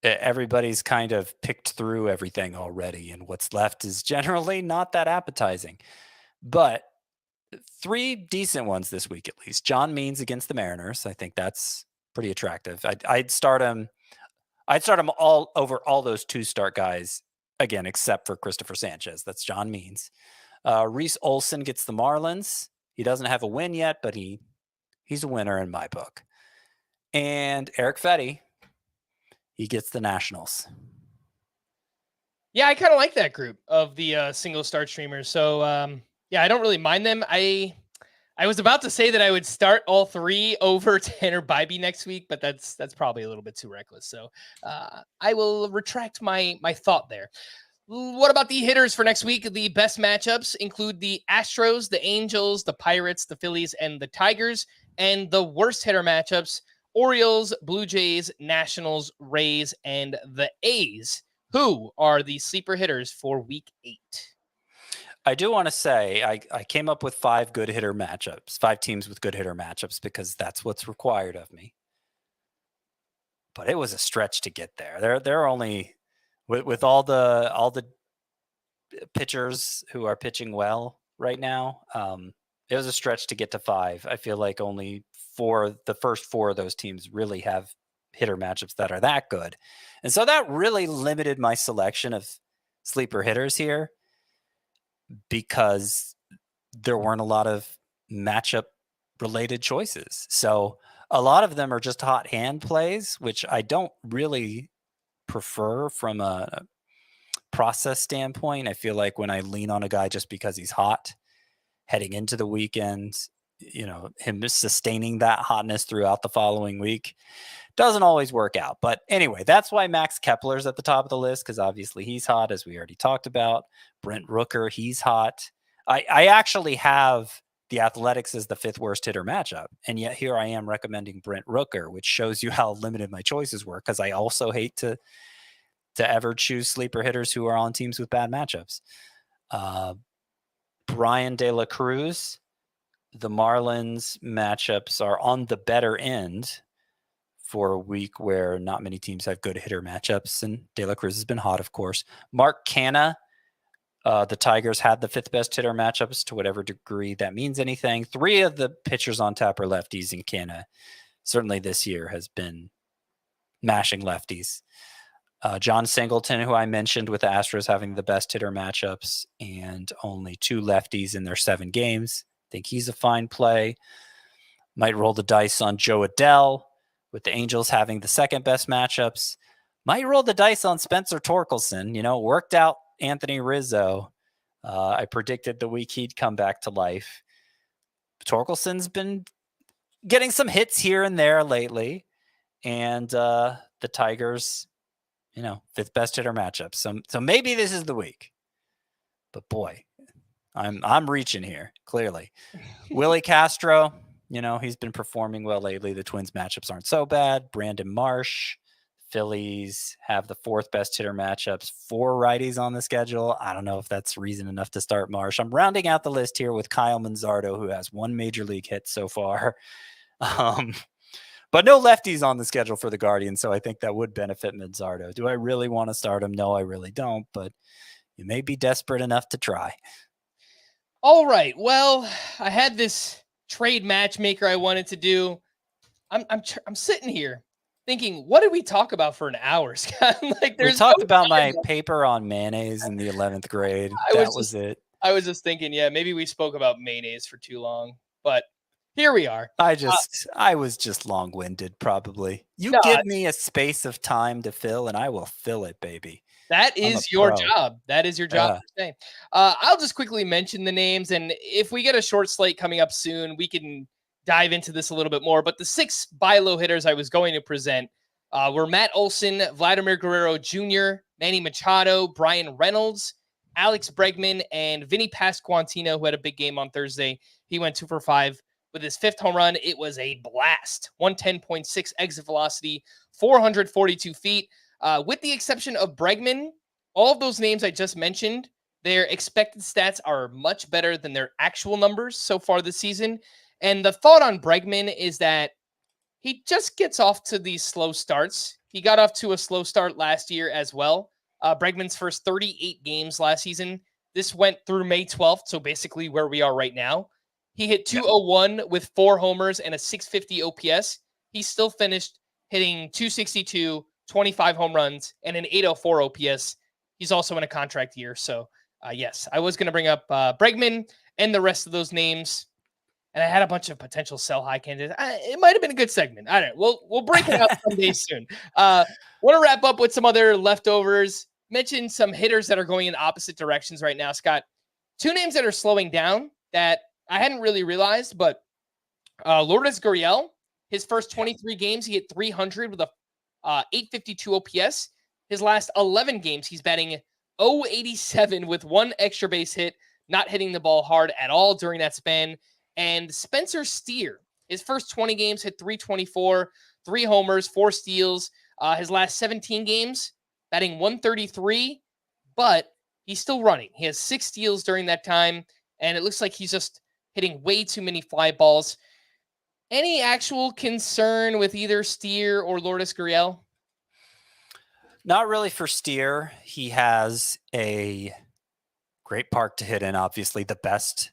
everybody's kind of picked through everything already, and what's left is generally not that appetizing. But 3 decent ones this week, at least. John Means against the Mariners. I think that's pretty attractive. I'd start him all over all those 2-start guys again, except for Christopher Sanchez. That's John Means. Reese Olson gets the Marlins. He doesn't have a win yet, but he's a winner in my book. And Erick Fedde, he gets the Nationals. Yeah, I kind of like that group of the single-start streamers. So, yeah, I don't really mind them. I was about to say that I would start all 3 over Tanner Bybee next week, but that's probably a little bit too reckless. So I will retract my thought there. What about the hitters for next week? The best matchups include the Astros, the Angels, the Pirates, the Phillies, and the Tigers. And the worst hitter matchups, Orioles, Blue Jays, Nationals, Rays, and the A's. who are the sleeper hitters for week 8? I do want to say I came up with 5 good hitter matchups, 5 teams with good hitter matchups, because that's what's required of me. But it was a stretch to get there. They're only with all the pitchers who are pitching well right now. It was a stretch to get to 5. I feel like only the first 4 of those teams really have hitter matchups that are that good. And so that really limited my selection of sleeper hitters here, because there weren't a lot of matchup related choices. So a lot of them are just hot hand plays, which I don't really prefer from a process standpoint. I feel like when I lean on a guy just because he's hot heading into the weekend, him just sustaining that hotness throughout the following week doesn't always work out. But anyway, that's why Max Kepler's at the top of the list, because obviously he's hot, as we already talked about. Brent Rooker, he's hot. I actually have the Athletics as the 5th worst hitter matchup, and yet here I am recommending Brent Rooker, which shows you how limited my choices were, because I also hate to ever choose sleeper hitters who are on teams with bad matchups. Brian De La Cruz, the Marlins matchups are on the better end for a week where not many teams have good hitter matchups, and De La Cruz has been hot, of course. Mark Canha, the Tigers had the 5th best hitter matchups, to whatever degree that means anything. 3 of the pitchers on tap are lefties, and Canha certainly this year has been mashing lefties. John Singleton, who I mentioned, with the Astros having the best hitter matchups and only 2 lefties in their 7 games. I think he's a fine play. Might roll the dice on Joe Adell, with the Angels having the 2nd best matchups. Might roll the dice on Spencer Torkelson. Worked out Anthony Rizzo. I predicted the week he'd come back to life. Torkelson's been getting some hits here and there lately. And the Tigers, 5th best hitter matchup. So maybe this is the week. But boy, I'm reaching here, clearly. Willie Castro, he's been performing well lately. The Twins matchups aren't so bad. Brandon Marsh, Phillies have the 4th best hitter matchups, 4 righties on the schedule. I don't know if that's reason enough to start Marsh. I'm rounding out the list here with Kyle Manzardo, who has 1 major league hit so far. But no lefties on the schedule for the Guardians, so I think that would benefit Manzardo. Do I really want to start him? No, I really don't, but you may be desperate enough to try. All right. Well, I had this trade matchmaker I wanted to do. I'm sitting here thinking, what did we talk about for an hour, Scott? We talked about my paper on mayonnaise in the 11th grade. That was it. I was just thinking, maybe we spoke about mayonnaise for too long, but here we are. I was just long-winded, probably. Give me a space of time to fill, and I will fill it, baby. That is your job. That is your job to say. I'll just quickly mention the names, and if we get a short slate coming up soon, we can dive into this a little bit more. But the 6 buy low hitters I was going to present were Matt Olson, Vladimir Guerrero Jr., Manny Machado, Brian Reynolds, Alex Bregman, and Vinny Pasquantino, who had a big game on Thursday. He went 2 for 5 with his 5th home run. It was a blast. 110.6 exit velocity, 442 feet. With the exception of Bregman, all of those names I just mentioned, their expected stats are much better than their actual numbers so far this season. And the thought on Bregman is that he just gets off to these slow starts. He got off to a slow start last year as well. Bregman's first 38 games last season. This went through May 12th, so basically where we are right now. He hit 201 with 4 homers and a 650 OPS. He still finished hitting 262, 25 home runs, and an 804 OPS. He's also in a contract year. So, yes, I was going to bring up Bregman and the rest of those names. And I had a bunch of potential sell high candidates. It might have been a good segment. I don't know. We'll break it out someday soon. Want to wrap up with some other leftovers. Mention some hitters that are going in opposite directions right now, Scott. 2 names that are slowing down that I hadn't really realized, but Lourdes Gurriel, his first 23 games, he hit 300 with a 852 OPS. His last 11 games, he's batting .087 with 1 extra base hit, not hitting the ball hard at all during that span. And Spencer Steer, his first 20 games, hit 324, 3 homers, 4 steals. His last 17 games, batting 133, but he's still running. He has 6 steals during that time, and it looks like he's just hitting way too many fly balls. Any actual concern with either Steer or Lourdes Gurriel? Not really for Steer. He has a great park to hit in, obviously the best.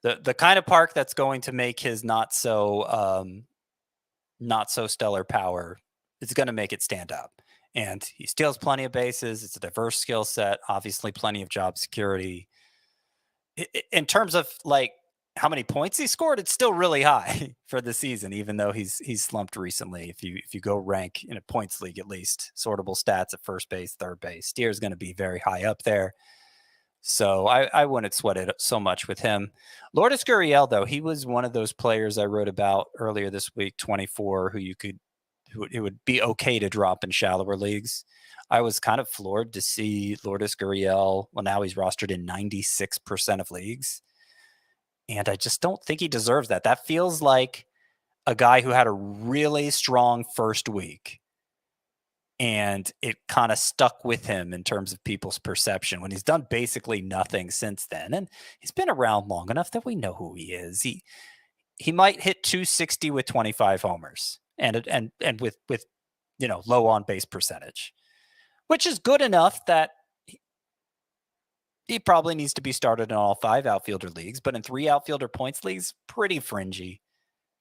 The kind of park that's going to make his not so stellar power, it's going to make it stand up. And he steals plenty of bases. It's a diverse skill set, obviously plenty of job security. In terms of like how many points he scored, it's still really high for the season, even though he's slumped recently. If you go rank in a points league, at least sortable stats at first base, third base, Steer's going to be very high up there. So I wouldn't sweat it so much with him. Lourdes Gurriel, though, he was one of those players I wrote about earlier this week, 24, who it would be okay to drop in shallower leagues. I was kind of floored to see Lourdes Gurriel. Well, now he's rostered in 96% of leagues. And I just don't think he deserves that. That feels like a guy who had a really strong first week. And it kind of stuck with him in terms of people's perception when he's done basically nothing since then. And he's been around long enough that we know who he is. He might hit 260 with 25 homers and with low on base percentage, which is good enough that he probably needs to be started in all 5 outfielder leagues, but in 3 outfielder points leagues, pretty fringy.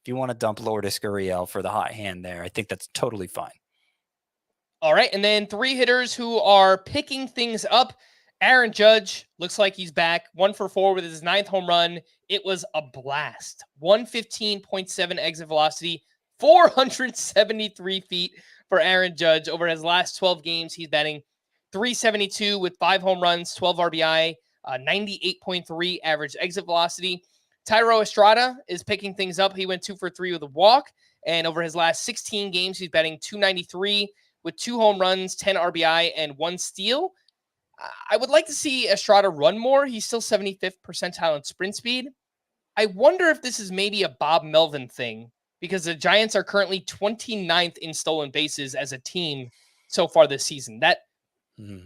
If you want to dump Lourdes Gurriel for the hot hand there, I think that's totally fine. All right, and then 3 hitters who are picking things up. Aaron Judge looks like he's back. 1 for 4 with his 9th home run. It was a blast. 115.7 exit velocity, 473 feet for Aaron Judge. Over his last 12 games, he's batting .372 with 5 home runs, 12 RBI, 98.3 average exit velocity. Thairo Estrada is picking things up. He went 2 for 3 with a walk, and over his last 16 games, he's batting .293 with 2 home runs, 10 RBI, and 1 steal. I would like to see Estrada run more. He's still 75th percentile in sprint speed. I wonder if this is maybe a Bob Melvin thing, because the Giants are currently 29th in stolen bases as a team so far this season. That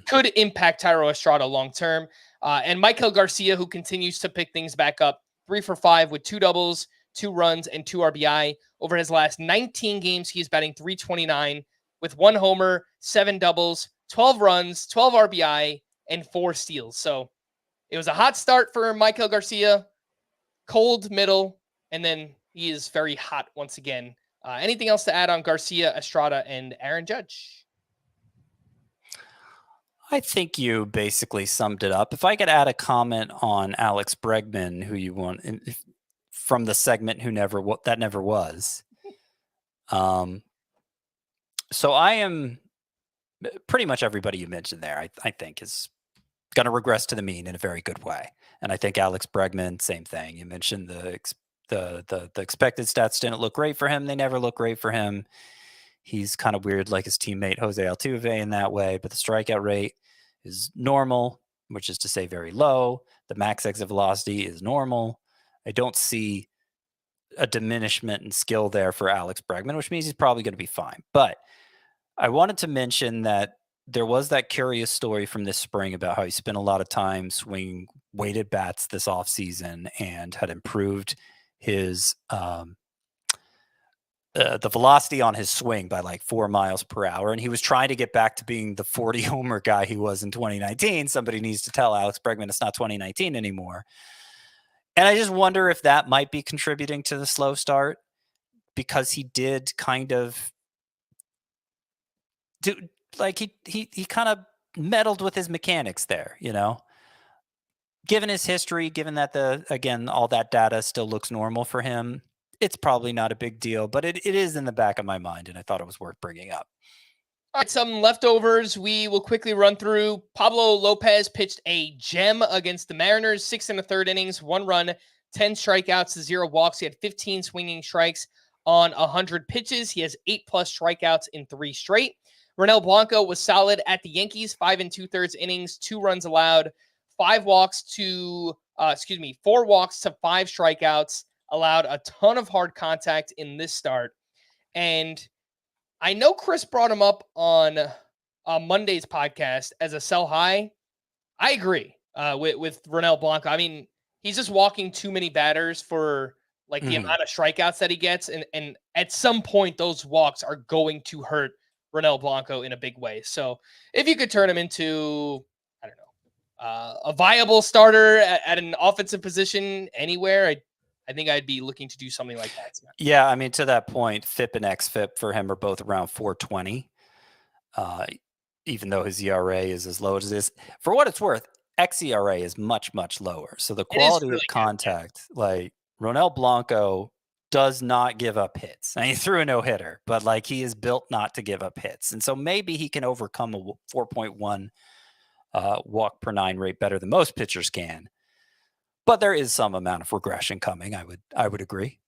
could impact Thairo Estrada long-term. And Michael Garcia, who continues to pick things back up, 3 for 5 with 2 doubles, 2 runs, and 2 RBI. Over his last 19 games, he's batting .329 with 1 homer, 7 doubles, 12 runs, 12 RBI, and 4 steals. So it was a hot start for Michael Garcia, cold middle, and then he is very hot once again. Anything else to add on Garcia, Estrada, and Aaron Judge? I think you basically summed it up. If I could add a comment on Alex Bregman, who you want from the segment that never was. So I am pretty much everybody you mentioned there, I think is going to regress to the mean in a very good way. And I think Alex Bregman, same thing. You mentioned the expected stats didn't look great for him. They never look great for him. He's kind of weird like his teammate Jose Altuve in that way, but the strikeout rate is normal, which is to say very low. The max exit velocity is normal. I don't see a diminishment in skill there for Alex Bregman, which means he's probably going to be fine. But I wanted to mention that there was that curious story from this spring about how he spent a lot of time swinging weighted bats this offseason and had improved his the velocity on his swing by like 4 miles per hour. And he was trying to get back to being the 40 homer guy he was in 2019. Somebody needs to tell Alex Bregman it's not 2019 anymore. And I just wonder if that might be contributing to the slow start, because he did kind of do like he kind of meddled with his mechanics there, given his history, given that all that data still looks normal for him. It's probably not a big deal, but it is in the back of my mind, and I thought it was worth bringing up. All right, some leftovers we will quickly run through. Pablo Lopez pitched a gem against the Mariners, 6 1/3 innings, 1 run, 10 strikeouts, 0 walks. He had 15 swinging strikes on 100 pitches. He has 8+ strikeouts in 3 straight. Ronel Blanco was solid at the Yankees, 5 2/3 innings, 2 runs allowed, 4 walks to 5 strikeouts. Allowed a ton of hard contact in this start. And I know Chris brought him up on on Monday's podcast as a sell high. I agree with Ronel Blanco. I mean, he's just walking too many batters for like the amount of strikeouts that he gets. And at some point, those walks are going to hurt Ronel Blanco in a big way. So if you could turn him into, I don't know, a viable starter at an offensive position anywhere, I think I'd be looking to do something like that. Yeah, I mean, to that point, FIP and XFIP for him are both around 420. Even though his ERA is as low as it is. For what it's worth, xERA is much, much lower. So the quality really of contact, like Ronel Blanco does not give up hits. And he threw a no-hitter, but like he is built not to give up hits. And so maybe he can overcome a 4.1 walk per 9 rate better than most pitchers can. But there is some amount of regression coming, I would agree.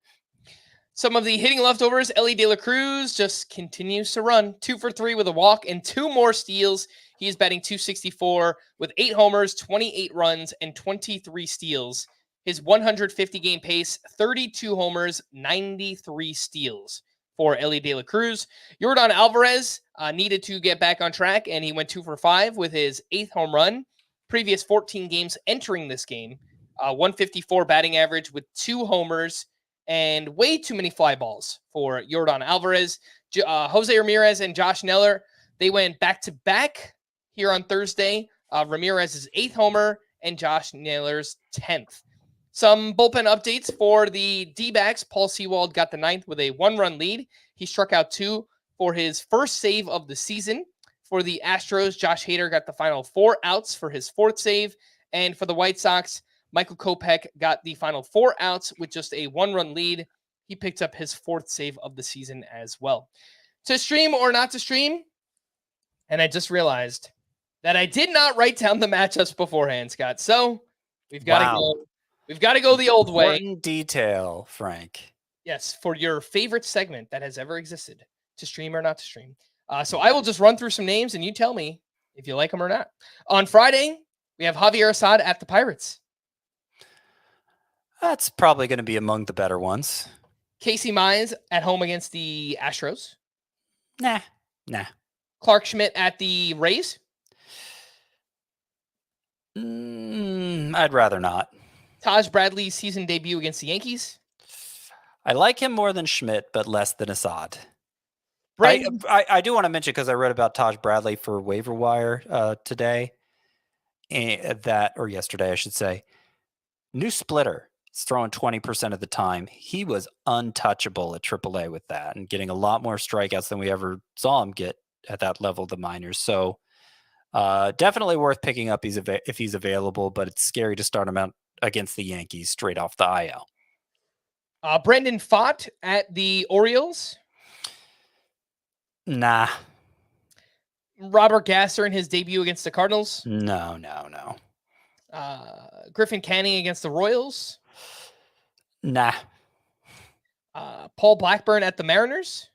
Some of the hitting leftovers, Elly De La Cruz just continues to run 2 for 3 with a walk and 2 more steals. He is batting .264 with 8 homers, 28 runs, and 23 steals. His 150 game pace, 32 homers, 93 steals for Elly De La Cruz. Yordan Alvarez needed to get back on track, and he went 2 for 5 with his 8th home run. Previous 14 games entering this game, 154 batting average with 2 homers, and way too many fly balls for Yordan Alvarez. Jose Ramirez and Josh Neller, they went back-to-back here on Thursday. Ramirez's 8th homer and Josh Naylor's 10th. Some bullpen updates for the D-backs. Paul Sewald got the 9th with a 1-run lead. He struck out 2 for his first save of the season. For the Astros, Josh Hader got the final 4 outs for his 4th save. And for the White Sox, Michael Kopech got the final 4 outs with just a 1-run lead. He picked up his 4th save of the season as well. To stream or not to stream? And I just realized that I did not write down the matchups beforehand, Scott. So we've got to go. We've got to go the old way. Important detail, Frank. Yes, for your favorite segment that has ever existed, to stream or not to stream. So I will just run through some names and you tell me if you like them or not. On Friday, we have Javier Assad at the Pirates. That's probably going to be among the better ones. Casey Mize at home against the Astros. Nah. Clark Schmidt at the Rays. I'd rather not. Taj Bradley's season debut against the Yankees. I like him more than Schmidt, but less than Assad. Brandon, I do want to mention, because I read about Taj Bradley for Waiver Wire today, or yesterday, I should say. New splitter. He's throwing 20% of the time. He was untouchable at AAA with that and getting a lot more strikeouts than we ever saw him get at that level of the minors. So definitely worth picking up if he's available, but it's scary to start him out against the Yankees straight off the IL. Brendan Pfaadt at the Orioles. Nah. Robert Gasser in his debut against the Cardinals. No. Griffin Canning against the Royals. Nah. Paul Blackburn at the Mariners.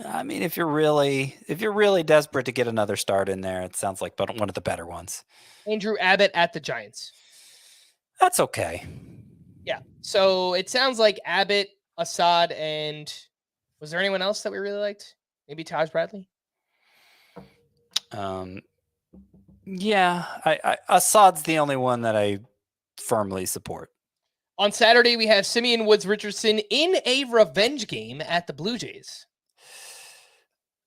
I mean, if you're really desperate to get another start in there, it sounds like one of the better ones. Andrew Abbott at the Giants. That's okay. Yeah. So it sounds like Abbott, Assad, and was there anyone else that we really liked? Maybe Taj Bradley? Yeah. Assad's the only one that I firmly support. On Saturday, we have Simeon Woods Richardson in a revenge game at the Blue Jays.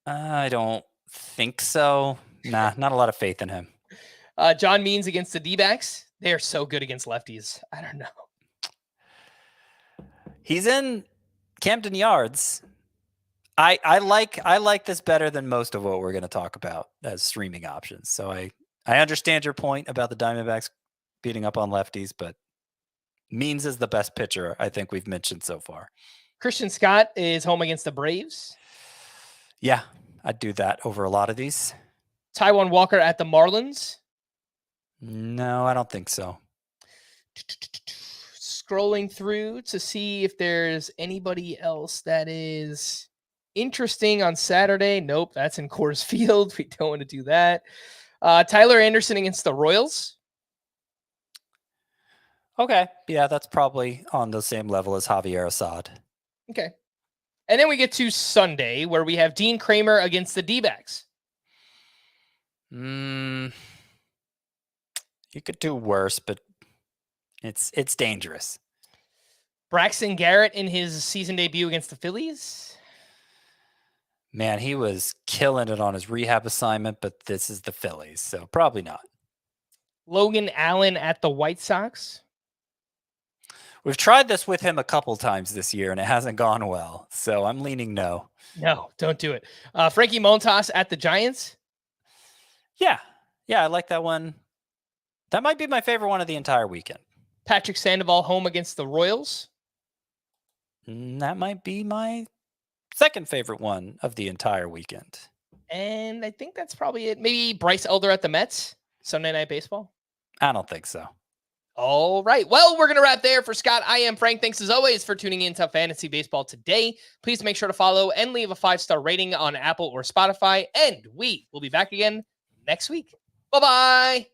I don't think so. Nah, not a lot of faith in him. John Means against the D-backs. They are so good against lefties. I don't know. He's in Camden Yards. I like this better than most of what we're going to talk about as streaming options. So I understand your point about the Diamondbacks beating up on lefties, but Means is the best pitcher I think we've mentioned so far. Christian Scott is home against the Braves. Yeah, I'd do that over a lot of these. Taijuan Walker at the Marlins. No, I don't think so. Scrolling through to see if there's anybody else that is interesting on Saturday. Nope, that's in Coors Field. We don't want to do that. Tyler Anderson against the Royals. Okay. Yeah, that's probably on the same level as Javier Assad. Okay. And then we get to Sunday, where we have Dean Kramer against the D-backs. You could do worse, but it's dangerous. Braxton Garrett in his season debut against the Phillies. Man, he was killing it on his rehab assignment, but this is the Phillies, so probably not. Logan Allen at the White Sox. We've tried this with him a couple times this year, and it hasn't gone well, so I'm leaning no. No, don't do it. Frankie Montas at the Giants. Yeah, I like that one. That might be my favorite one of the entire weekend. Patrick Sandoval home against the Royals. That might be my second favorite one of the entire weekend. And I think that's probably it. Maybe Bryce Elder at the Mets. Sunday Night Baseball. I don't think so. All right. Well, we're going to wrap there. For Scott, I am Frank. Thanks as always for tuning in to Fantasy Baseball today. Please make sure to follow and leave a 5-star rating on Apple or Spotify. And we will be back again next week. Bye-bye.